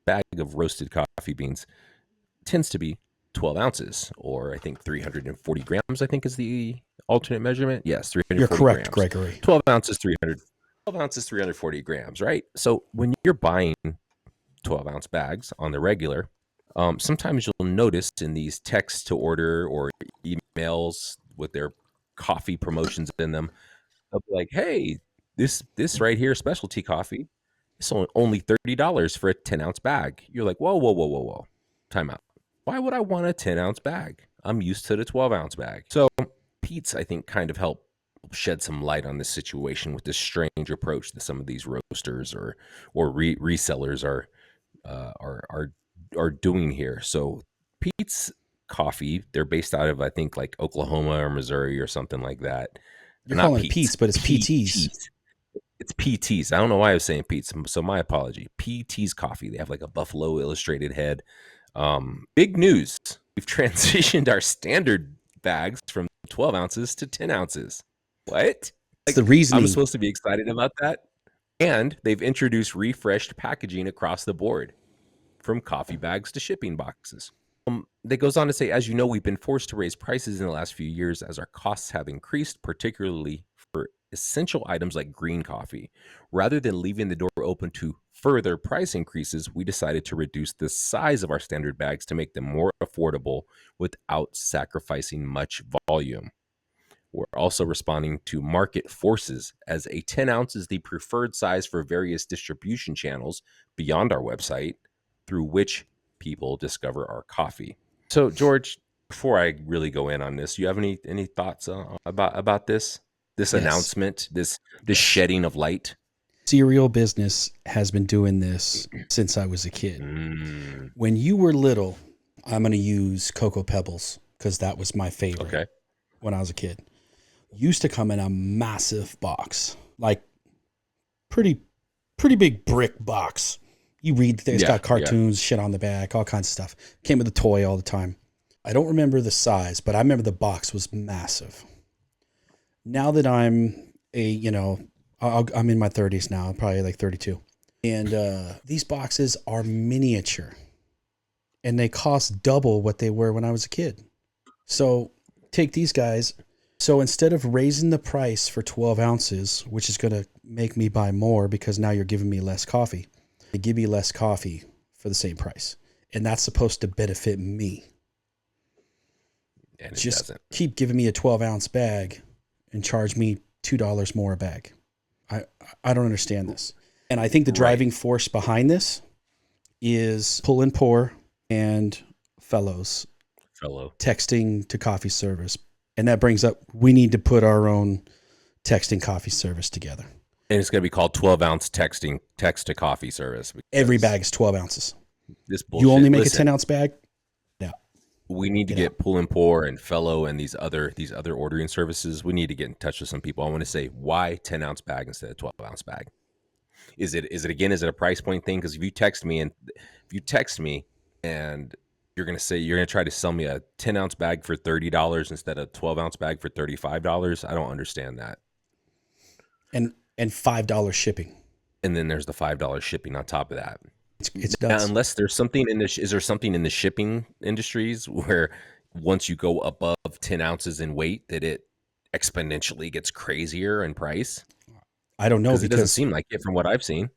bag of roasted coffee beans tends to be 12 ounces, or I think 340 grams, I think is the alternate measurement. Yes, 340 You're correct, grams. Gregory. 12 ounces, 340 grams, right? So when you're buying 12-ounce bags on the regular, sometimes you'll notice in these text to order or emails with their coffee promotions in them, they'll be like, hey, this right here, specialty coffee, it's only $30 for a 10-ounce bag. You're like, whoa. Time out. Why would I want a 10-ounce bag? I'm used to the 12-ounce bag. So Pete's, I think, kind of helped shed some light on this situation with this strange approach that some of these roasters or resellers are doing here. So Pete's Coffee, they're based out of, I think, like Oklahoma or Missouri or something like that. You're calling it Pete's, but it's PT's. It's PT's. I don't know why I was saying Pete's, so my apology. PT's Coffee. They have like a buffalo illustrated head. Big news. We've transitioned our standard bags from 12 ounces to 10 ounces. What? Like, the reason I'm supposed to be excited about that. And they've introduced refreshed packaging across the board, from coffee bags to shipping boxes. That goes on to say, as you know, we've been forced to raise prices in the last few years as our costs have increased, particularly for essential items like green coffee. Rather than leaving the door open to further price increases, we decided to reduce the size of our standard bags to make them more affordable without sacrificing much volume. We're also responding to market forces, as a 10 ounce is the preferred size for various distribution channels beyond our website through which people discover our coffee. So, George, before I really go in on this, you have any thoughts about this announcement, this shedding of light? Cereal business has been doing this since I was a kid. When you were little, I'm going to use Cocoa Pebbles because that was my favorite when I was a kid. Used to come in a massive box, like pretty big brick box. You read, it's got cartoons, shit on the back, all kinds of stuff. Came with a toy all the time. I don't remember the size, but I remember the box was massive. Now that I'm I'm in my 30s now, probably like 32. And these boxes are miniature. And they cost double what they were when I was a kid. So take these guys. So instead of raising the price for 12 ounces, which is going to make me buy more because now you're giving me less coffee, they give me less coffee for the same price. And that's supposed to benefit me. And it just doesn't. Keep giving me a 12-ounce bag and charge me $2 more a bag. I don't understand this. And I think the driving force behind this is pull and pour and fellow texting to coffee service. And that brings up, we need to put our own texting coffee service together. And it's going to be called 12-ounce text to coffee service. Every bag is 12 ounces. This bullshit. You only make a 10-ounce bag? No. We need to get Pull and Pour and Fellow and these other ordering services. We need to get in touch with some people. I want to say, why 10-ounce bag instead of 12-ounce bag? Is it a price point thing? Because if you text me and you're gonna say you're gonna try to sell me a 10-ounce bag for $30 instead of a 12-ounce bag for $35. I don't understand that. And $5 shipping. And then there's the $5 shipping on top of that. It's Now, nuts. unless there's something in this, is there something in the shipping industries where once you go above 10 ounces in weight, that it exponentially gets crazier in price? I don't know Because it doesn't because seem like it from what I've seen.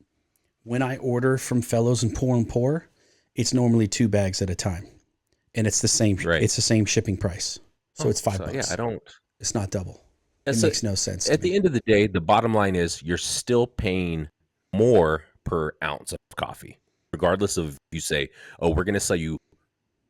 when I order from Fellows and Pour, it's normally 2 bags at a time, and it's the same. Right. It's the same shipping price, so it's $5. Yeah, I don't. It's not double. It So makes no sense to at the me. end of the day, the bottom line is you're still paying more per ounce of coffee, regardless of if you say, "Oh, we're going to sell you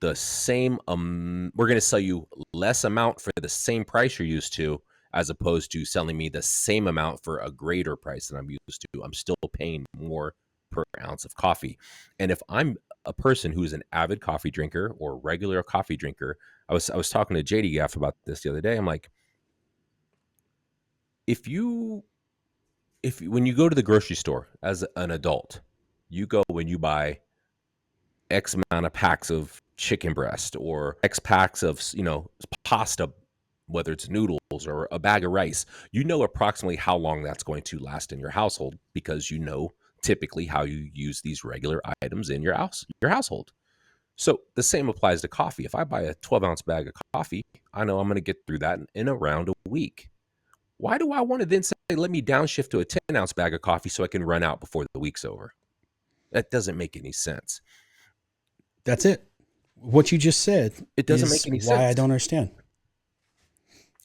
the same. We're going to sell you less amount for the same price you're used to." As opposed to selling me the same amount for a greater price than I'm used to. I'm still paying more per ounce of coffee. And if I'm a person who's an avid coffee drinker or regular coffee drinker, I was talking to JD Gaff about this the other day. I'm like, if when you go to the grocery store as an adult, you go when you buy X amount of packs of chicken breast or X packs of, pasta, whether it's noodles or a bag of rice, you know approximately how long that's going to last in your household because you know typically how you use these regular items in your household. So the same applies to coffee. If I buy a 12-ounce bag of coffee, I know I'm going to get through that in around a week. Why do I want to then say, let me downshift to a 10-ounce bag of coffee so I can run out before the week's over? That doesn't make any sense. That's it. What you just said It doesn't is make any why sense. I don't understand.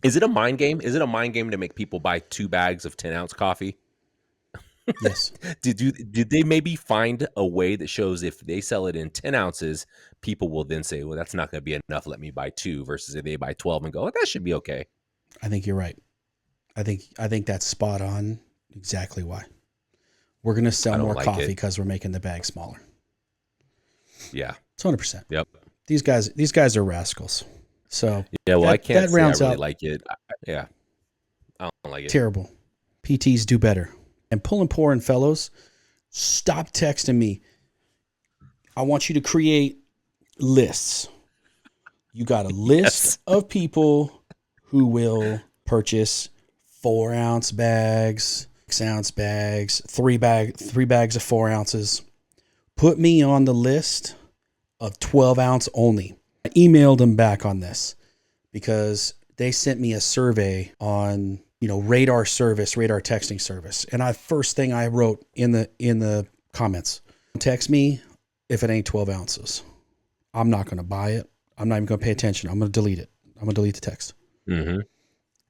Is it a mind game? Is it a mind game to make people buy 2 bags of 10-ounce coffee? Yes. Did they maybe find a way that shows if they sell it in 10 ounces, people will then say, well, that's not going to be enough. Let me buy 2 versus if they buy 12 and go, oh, that should be okay. I think you're right. I think that's spot on. Exactly why. We're going to sell more coffee because we're making the bag smaller. Yeah. It's 100%. Yep. These guys are rascals. So yeah, well, I can't say I really out, like it. I don't like it. Terrible. PTs do better. And Pull and Pour and Fellows, stop texting me. I want you to create lists. You got a list of people who will purchase 4-ounce bags, 6-ounce bags, 3 bags of 4 ounces. Put me on the list of 12-ounce only. I emailed them back on this because they sent me a survey on, radar texting service. And first thing I wrote in the comments, text me if it ain't 12 ounces. I'm not going to buy it. I'm not even going to pay attention. I'm going to delete it. I'm going to delete the text. Mm-hmm.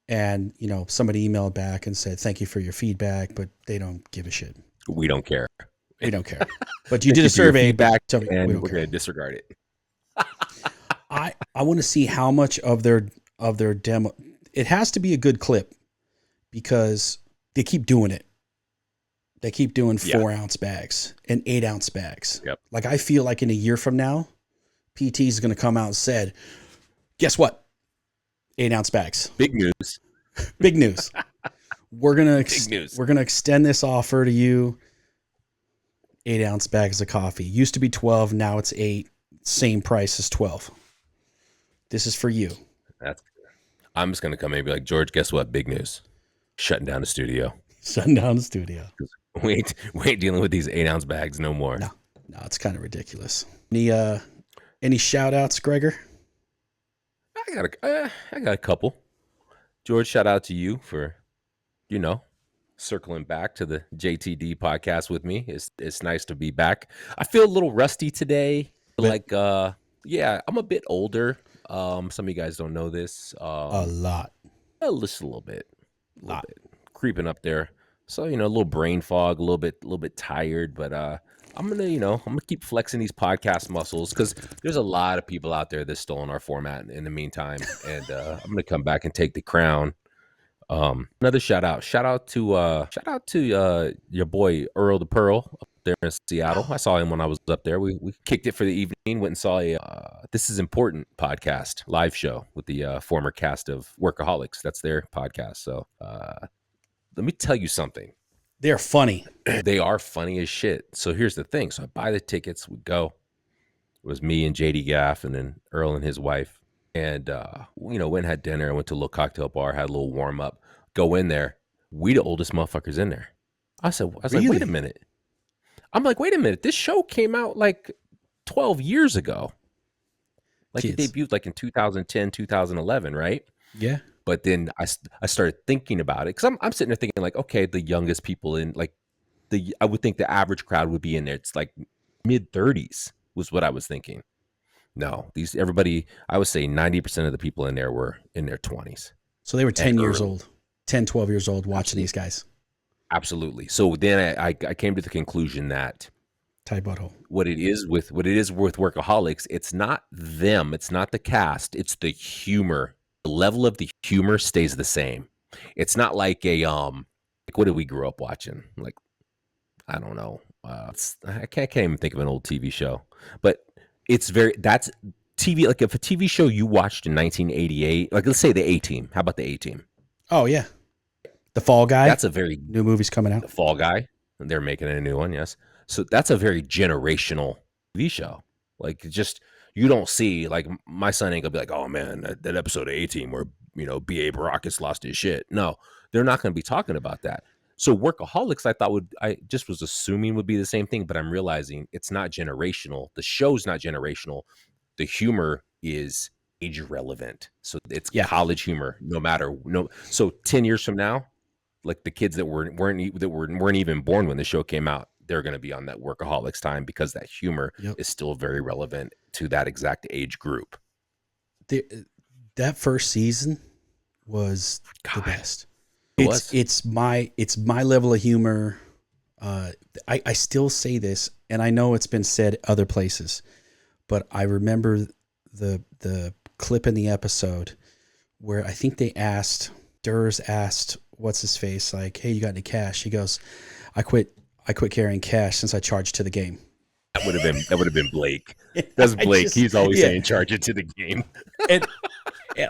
And, somebody emailed back and said, thank you for your feedback, but they don't give a shit. We don't care. We don't care. But you did a survey feedback and we're going to disregard it. I want to see how much of their demo. It has to be a good clip because they keep doing it. They keep doing 4-ounce bags and 8-ounce bags. Yep. Like I feel like in a year from now, PT is going to come out and said, guess what? 8-ounce bags. Big news. Big news. We're going to extend this offer to you. 8-ounce bags of coffee. Used to be 12. Now it's 8. Same price as 12. This is for you. I'm just going to come in and be like, George, guess what? Big news. Shutting down the studio. Shutting down the studio. We ain't dealing with these 8-ounce bags no more. No, it's kind of ridiculous. Any shout outs, Gregor? I got a couple. George, shout out to you for, circling back to the JTD podcast with me. It's nice to be back. I feel a little rusty today. I'm a bit older. Some of you guys don't know this. A lot. Just a little bit. Creeping up there. So, a little brain fog, a little bit tired, but I'm gonna keep flexing these podcast muscles because there's a lot of people out there that's stolen our format in the meantime, and I'm gonna come back and take the crown. Another shout out to your boy Earl the Pearl up there in Seattle. I saw him when I was up there. We kicked it for the evening, went and saw a This Is Important podcast live show with the former cast of Workaholics. That's their podcast. So let me tell you something. They're funny. They are funny as shit. So here's the thing. So I buy the tickets, we go. It was me and JD Gaff, and then Earl and his wife. And went and had dinner. Went to a little cocktail bar, had a little warm up. Go in there. We the oldest motherfuckers in there. I was like, wait a Really? minute. I'm like, wait a minute. This show came out like 12 years ago. Like Kids. it debuted like in 2010, 2011, right? Yeah. But then I started thinking about it, because I'm sitting there thinking like, okay, the youngest people in like I would think the average crowd would be in there. It's like mid 30s was what I was thinking. No, everybody, I would say 90% of the people in there were in their 20s. So they were 10 years early. old, 10, 12 years old watching these guys. Absolutely. So then I came to the conclusion that Tight butthole. what it is with Workaholics, it's not them, it's not the cast, it's the humor. The level of the humor stays the same. It's not like like what did we grow up watching? Like, I don't know. I can't even think of an old TV show, but that's TV. Like if a TV show you watched in 1988, like let's say the A-Team. How about the A-Team? Oh yeah, the Fall Guy. That's a very new movie's coming out. The Fall Guy. They're making a new one. Yes. So that's a very generational TV show. Like just you don't see, like my son ain't gonna be like, oh man, that episode of A-Team where B.A. Baracus lost his shit. No, they're not gonna be talking about that. So Workaholics, I just was assuming would be the same thing, but I'm realizing it's not generational. The show's not generational. The humor is age relevant. So it's college humor, So 10 years from now, like the kids that weren't even born when the show came out, they're going to be on that Workaholics time, because that humor is still very relevant to that exact age group. That first season was the best. It's my level of humor. I still say this, and I know it's been said other places, but I remember the clip in the episode where I think Durs asked what's his face, like, hey, you got any cash? He goes, I quit carrying cash since I charged to the game. That would have been Blake. That's Blake. He's always saying charge it to the game. and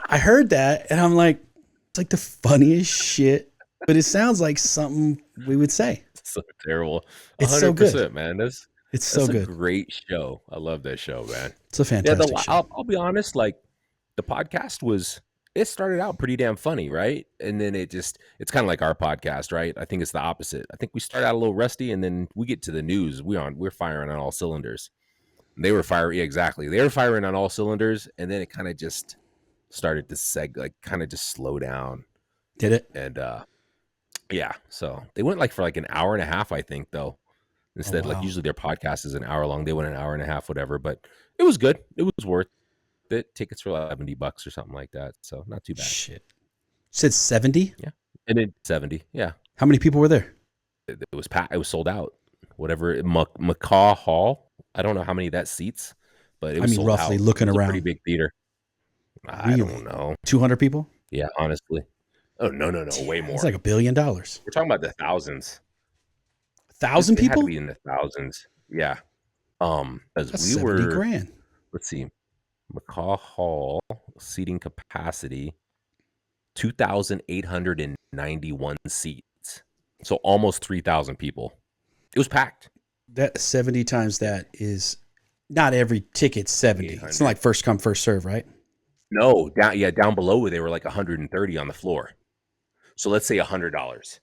I heard that, and I'm like, it's like the funniest shit, but it sounds like something we would say. It's so terrible. 100%, it's so good, man. That's so good. A great show. I love that show, man. It's a fantastic show. I'll be honest. Like the podcast it started out pretty damn funny, right? And then it's kind of like our podcast, right? I think it's the opposite. I think we start out a little rusty, and then we get to the news. We're firing on all cylinders. And they were firing, exactly. They were firing on all cylinders, and then it kind of just started to kind of just slow down. Did it? And so they went for an hour and a half, I think, though. Instead, like usually their podcast is an hour long. They went an hour and a half, whatever. But it was good. It was worth it. Tickets were like $70 or something like that. So not too bad. Shit. You said 70? Yeah. And then 70. Yeah. How many people were there? It was packed. It was sold out. Whatever. Macaw Hall. I don't know how many that seats, but it was sold roughly out. Looking around. A pretty big theater. I don't know. 200 people? Yeah, honestly. Oh, no. Way more. It's like $1 billion. We're talking about the thousands. 1,000 people? It had to be in the thousands. Yeah. That's $70,000. Let's see. Macaw Hall seating capacity 2,891 seats. So almost 3,000 people. It was packed. That 70 times that is not every ticket 70. It's not like first come first serve, right? No, down below they were like 130 on the floor. So let's say $100.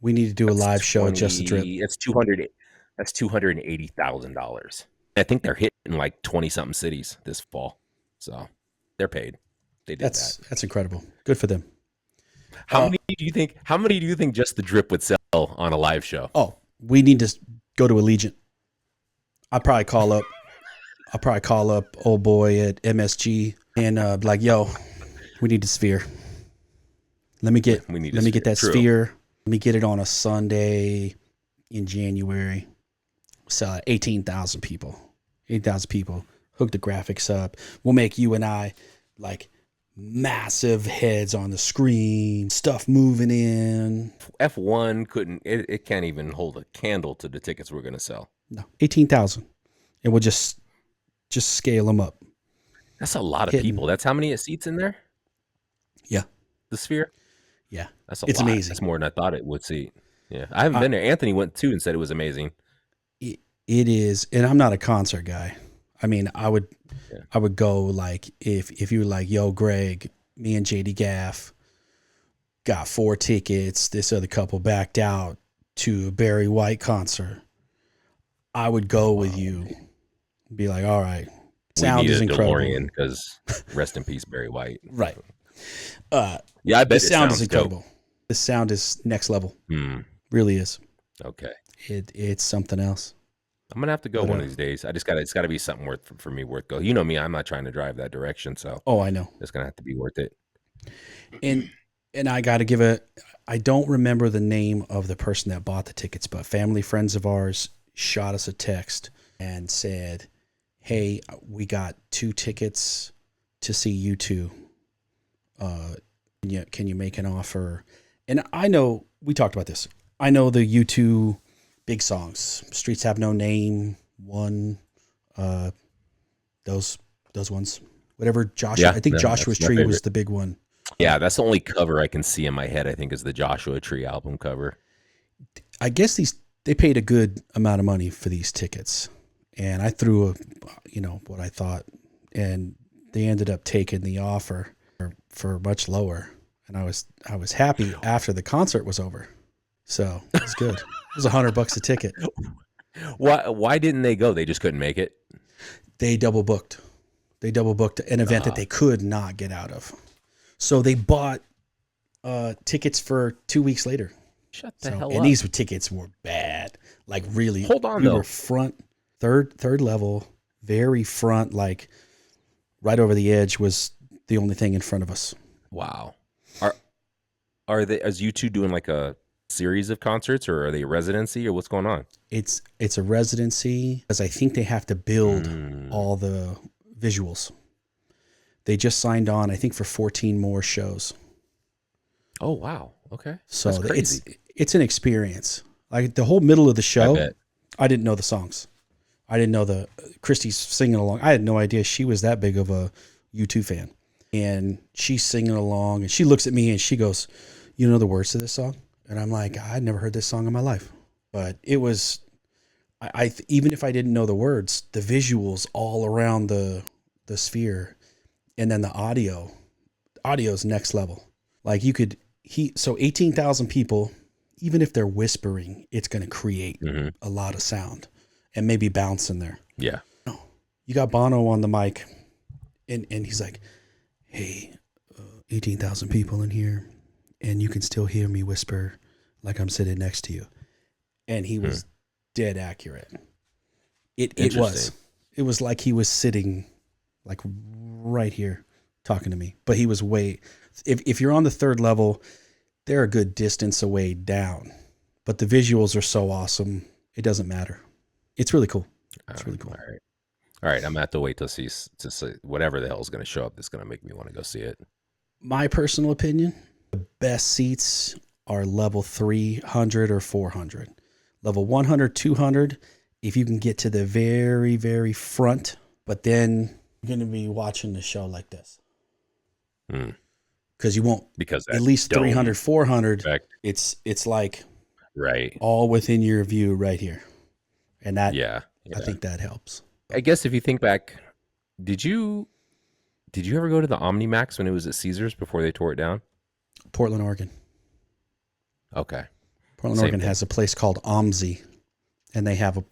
We need to do a live show at Just the Drip. It's $280,000. I think they're hitting like 20 something cities this fall. So they're paid. They did that. That's incredible. Good for them. How many do you think Just the Drip would sell on a live show? Oh, we need to go to Allegiant. I'll probably call up old boy at MSG and be like, yo, we need the Sphere. Let me get that Sphere. Let me get it on a Sunday in January. Sell it 18,000 people. 8,000 people. Hook the graphics up. We'll make you and I like massive heads on the screen, stuff moving in. F1 couldn't. It can't even hold a candle to the tickets we're going to sell. No, 18,000, and we'll just scale them up. That's a lot of people. That's how many seats in there? Yeah, the Sphere. Yeah, it's amazing. That's more than I thought it would seat. Yeah, I haven't been there. Anthony went too and said it was amazing. It is, and I'm not a concert guy. I mean, Yeah. I would go like if you were like, yo, Greg, me and JD Gaff got 4 tickets. This other couple backed out to a Barry White concert. I would go with Wow. you. Be like, all right, We sound need is a incredible. DeLorean because rest in peace, Barry White. Right. Yeah, I The bet it sound is sounds dope. incredible. The sound is next level. Hmm. Really is. Okay. It's something else. I'm gonna have to go But one of these days. It's gotta be something worth for me worth go. You know me, I'm not trying to drive that direction, so oh, I know. it's gonna have to be worth it. And I got to give a. I don't remember the name of the person that bought the tickets, but family friends of ours shot us a text and said, "Hey, we got 2 tickets to see you two. Can you make an offer?" And I know we talked about this. I know the U2 big songs, "Streets Have No Name," one, those ones, whatever. Joshua, Yeah, I think no, Joshua's that's my Tree was favorite. the big one. Yeah, that's the only cover I can see in my head, I think, is the Joshua Tree album cover. I guess they paid a good amount of money for these tickets, and I threw what I thought, and they ended up taking the offer for much lower, and I was happy after the concert was over, so it's good. It was $100 a ticket. Why didn't they go? They just couldn't make it? They double booked. They double booked an event that they could not get out of, so they bought tickets for 2 weeks later. Shut the hell And up. these tickets were bad. Like really. Hold on, we though. were front, third level, very front, like right over the edge was the only thing in front of us. Wow. Are they, as you two, doing like a series of concerts, or are they a residency, or what's going on? It's a residency because I think they have to build Mm. all the visuals. They just signed on, I think, for 14 more shows. Oh wow. Okay. So That's crazy. it's an experience. Like the whole middle of the I show, bet. I didn't know the songs. I didn't know Christy's singing along. I had no idea she was that big of a U2 fan. And she's singing along and she looks at me and she goes, "You know the words to this song?" And I'm like, "I'd never heard this song in my life." But it was, even if I didn't know the words, the visuals all around the sphere, and then the audio's next level. Like so 18,000 people, even if they're whispering, it's going to create a lot of sound and maybe bounce in there. Yeah. You got Bono on the mic and he's like, "Hey, 18,000 people in here and you can still hear me whisper like I'm sitting next to you." And he was dead accurate. It was like he was sitting like right here talking to me, but he was if you're on the 3rd level, they're a good distance away down, but the visuals are so awesome. It doesn't matter. It's really cool. It's really cool. All right. I'm gonna have to wait to see whatever the hell is gonna show up that's gonna make me want to go see it. My personal opinion, the best seats are level 300 or 400. Level 100, 200, if you can get to the very, very front, but then you're going to be watching the show like this. Because you won't, Because at least 300, 400, effect. it's like Right. all within your view right here. And that, Yeah. I think that helps. I guess if you think back, did you ever go to the Omnimax when it was at Caesars before they tore it down? Portland, Oregon. Okay. Portland, Same Oregon thing. has a place called OMSI, and they have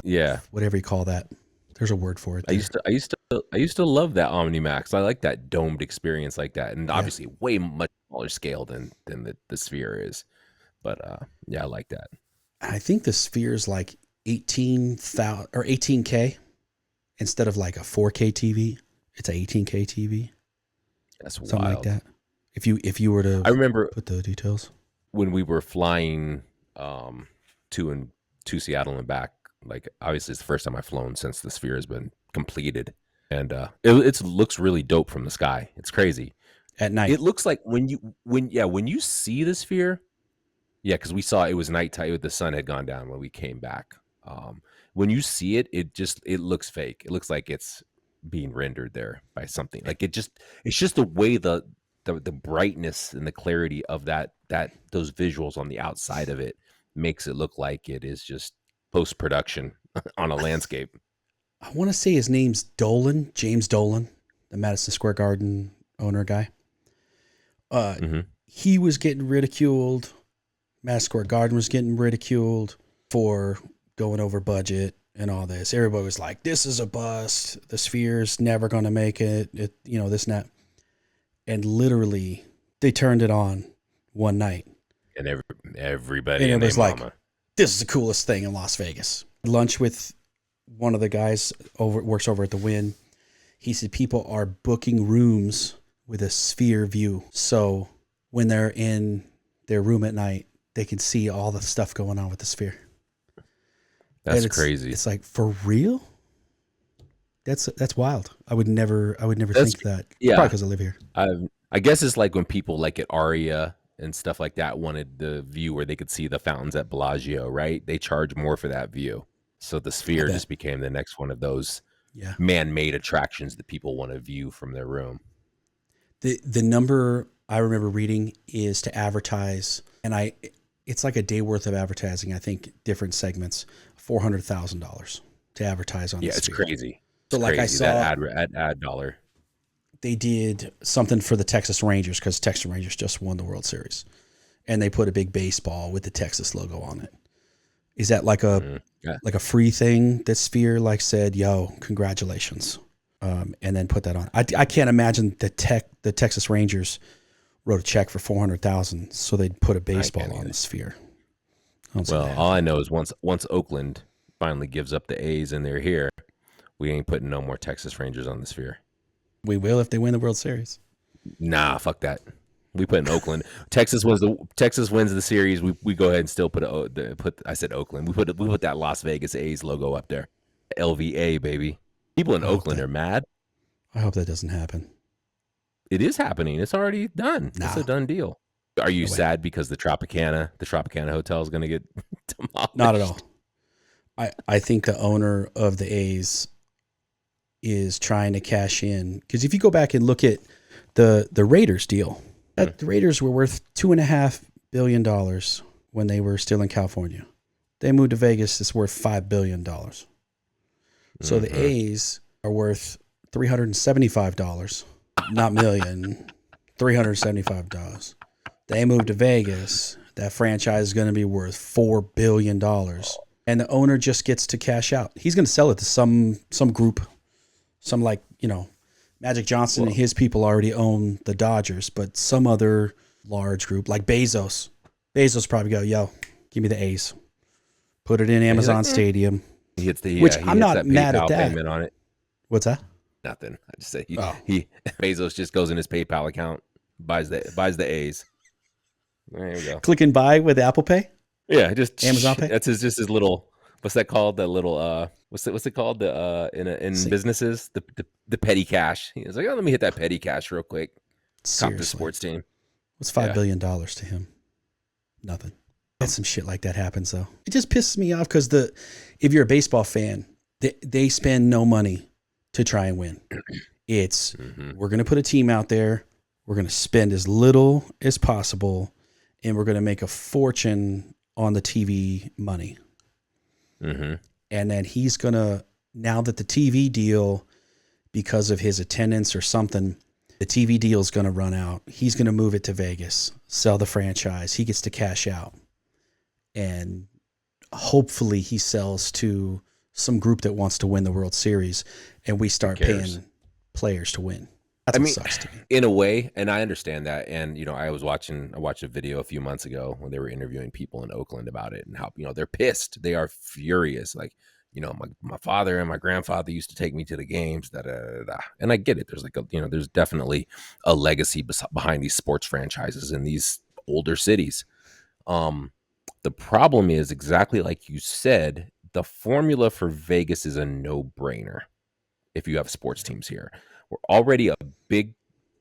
Yeah. whatever you call that. There's a word for it. I used to love that Omnimax. I like that domed experience like that, and obviously way much smaller scale than the Sphere is. But yeah, I like that. I think the Sphere is like 18,000 or 18K instead of like a 4K TV. It's a 18K TV. That's something wild. like that. If you were to, I remember put the details when we were flying to Seattle and back. Like obviously, it's the first time I've flown since the Sphere has been completed, and it looks really dope from the sky. It's crazy. at night. It looks like when you see the Sphere. Yeah, because we saw it was nighttime. The sun had gone down when we came back. When you see it, it looks fake. It looks like it's being rendered there by something. Like it's just the way the brightness and the clarity of those visuals on the outside of it makes it look like it is just post production on a landscape. I want to say his name's Dolan, James Dolan, the Madison Square Garden owner guy. Uh, Hmm. he was getting ridiculed. Madison Square Garden was getting ridiculed for going over budget and all this. Everybody was like, "This is a bust. The Sphere's never going to make it. This and that." And literally, they turned it on one night, And everybody and it and their was like, mama. "This is the coolest thing in Las Vegas." Lunch with one of the guys works over at the Wynn. He said people are booking rooms with a Sphere view, so when they're in their room at night, they can see all the stuff going on with the Sphere. That's And crazy. it's like, for real? That's wild. I would never That's think that. yeah. Probably because I live here. I guess it's like when people like at Aria and stuff like that wanted the view where they could see the fountains at Bellagio, right? They charge more for that view. So the I Sphere bet. just became the next one of those Yeah. man-made attractions that people want to view from their room. The number I remember reading is to advertise, and it's like a day worth of advertising. I think different segments, $400,000 to advertise on Yeah, the it's Sphere. crazy. It's So like I crazy saw, that ad dollar. they did something for the Texas Rangers because Texas Rangers just won the World Series, and they put a big baseball with the Texas logo on it. Is that like Yeah. a free thing that Sphere like said, "Yo, congratulations," and then put that on? I can't imagine the Texas Rangers wrote a check for $400,000 so they'd put a baseball can't on either. the Sphere. I don't see Well, that all I happening. know is once Oakland finally gives up the A's and they're here, we ain't putting no more Texas Rangers on the Sphere. We will if they win the World Series. Nah, fuck that. We put in Oakland. Texas wins the series. We go ahead and still put I said Oakland. We put that Las Vegas A's logo up there. LVA baby. People in I hope Oakland that are mad. I hope that doesn't happen. It is happening. It's already done. It's a Nah, done deal. Are you no way. sad because the Tropicana Hotel is going to get Not at demolished? all. I think the owner of the A's is trying to cash in because if you go back and look at the Raiders deal, the Raiders were worth $2.5 billion when they were still in California. They moved to Vegas. It's worth $5 billion. So the A's are worth $375, not million, $375. They moved to Vegas. That franchise is going to be worth $4 billion, and the owner just gets to cash out. He's going to sell it to some group, some Magic Johnson and his people already own the Dodgers, but some other large group like Bezos. Bezos probably go, "Yo, give me the A's, put it in And he's Amazon like, Stadium." he hits the Which he I'm hits not that mad at PayPal that. payment on it. What's that? Nothing. I just say Oh, he Bezos just goes in his PayPal account, buys the A's. There we go. click and buy with Apple Pay, Yeah, just Amazon Pay. that's his little, what's that called? That little what's it called? The in See, businesses, the petty cash. He's like, oh, let me hit that petty cash real quick. Cop the seriously, sports team. what's $5 Yeah. billion to him? Nothing. And some shit like that happens though. It just pisses me off because if you're a baseball fan, they spend no money to try and win. It's we're going to put a team out there. We're going to spend as little as possible, and we're going to make a fortune on the TV money. Mm-hmm. And then he's going to, now that the TV deal, because of his attendance or something, the TV deal is going to run out. He's going to move it to Vegas, sell the franchise. He gets to cash out. And hopefully he sells to some group that wants to win the World Series, and we start paying players to win. That's what sucks to me. In a way, and I understand that. And I watched a video a few months ago when they were interviewing people in Oakland about it and how they're pissed. They are furious. Like, my father and my grandfather used to take me to the games. Da, da, da, da. And I get it. There's there's definitely a legacy behind these sports franchises in these older cities. The problem is exactly like you said. The formula for Vegas is a no-brainer if you have sports teams here. We're already a big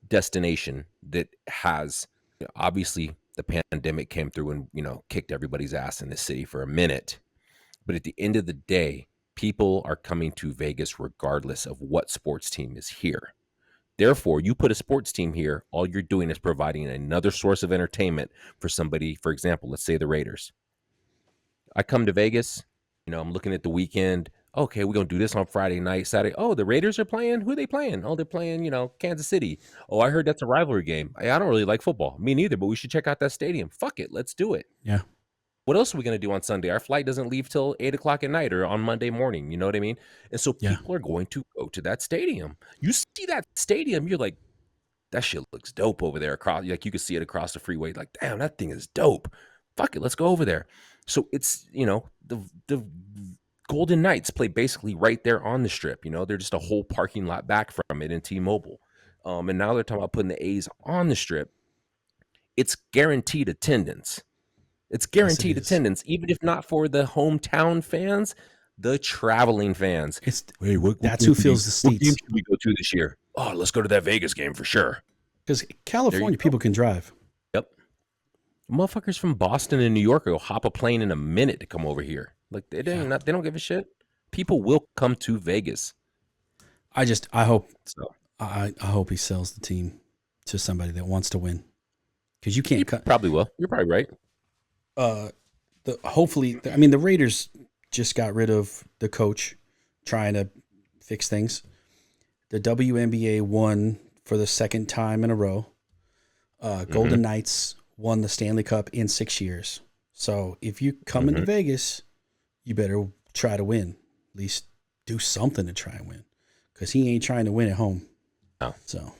destination that has, obviously the pandemic came through and kicked everybody's ass in the city for a minute, but at the end of the day, people are coming to Vegas regardless of what sports team is here. Therefore, you put a sports team here, all you're doing is providing another source of entertainment for somebody. For example, let's say the Raiders. I come to Vegas, I'm looking at the weekend. Okay, we're gonna do this on Friday night, Saturday. Oh, the Raiders are playing. Who are they playing? Oh, they're playing, Kansas City. Oh, I heard that's a rivalry game. I don't really like football. Me neither, but we should check out that stadium. Fuck it, let's do it. Yeah. What else are we gonna do on Sunday? Our flight doesn't leave till 8 o'clock at night or on Monday morning. You know what I mean? And so Yeah. people are going to go to that stadium. You see that stadium, you're like, that shit looks dope over there across. Like you can see it across the freeway. Like, damn, that thing is dope. Fuck it, let's go over there. So it's the Golden Knights play basically right there on the strip. They're just a whole parking lot back from it in T-Mobile. And now they're talking about putting the A's on the strip. It's guaranteed attendance. It's Yes, it guaranteed is. attendance, even if not for the hometown fans, the traveling fans. It's Hey, that's who fills the what game seats. should we go to this year? Oh, let's go to that Vegas game for sure. Because There you California go. people can drive. Yep. Motherfuckers from Boston and New York will hop a plane in a minute to come over here. Like they don't give a shit. People will come to Vegas. I hope So I hope he sells the team to somebody that wants to win. Because you can't he cut. probably will. You're probably right. The Raiders just got rid of the coach, trying to fix things. The WNBA won for the second time in a row. Golden Knights won the Stanley Cup in 6 years. So if you come into Vegas, you better try to win. At least do something to try and win. Because he ain't trying to win at home. No. So,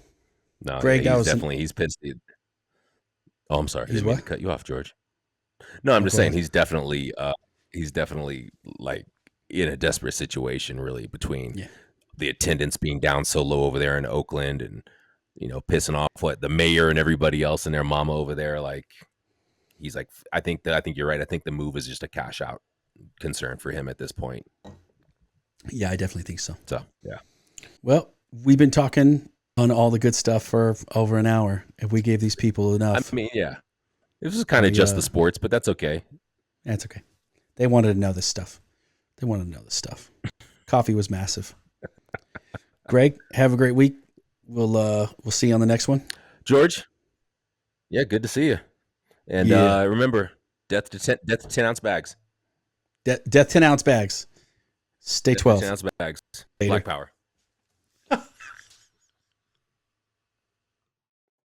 No, Greg, yeah, he's pissed. Oh, I'm sorry. I He's didn't mean what? to cut you off, George. No, I'm Oh, just go saying ahead. he's definitely like in a desperate situation, really, between Yeah. the attendance being down so low over there in Oakland and pissing off what the mayor and everybody else and their mama over there. Like he's like, I think you're right. I think the move is just a cash out concern for him at this point. Yeah, I definitely think so. So yeah. Well, we've been talking on all the good stuff for over an hour. If we gave these people I enough, mean, yeah. This is kind of just the sports, but that's okay. that's okay. They wanted to know this stuff. Coffee was massive. Greg, have a great week. We'll see you on the next one. George, yeah, good to see you. And Yeah. remember, death to 10-ounce bags. Death 10-ounce bags. Stay Death to 12. 10-ounce bags. Later. Black power.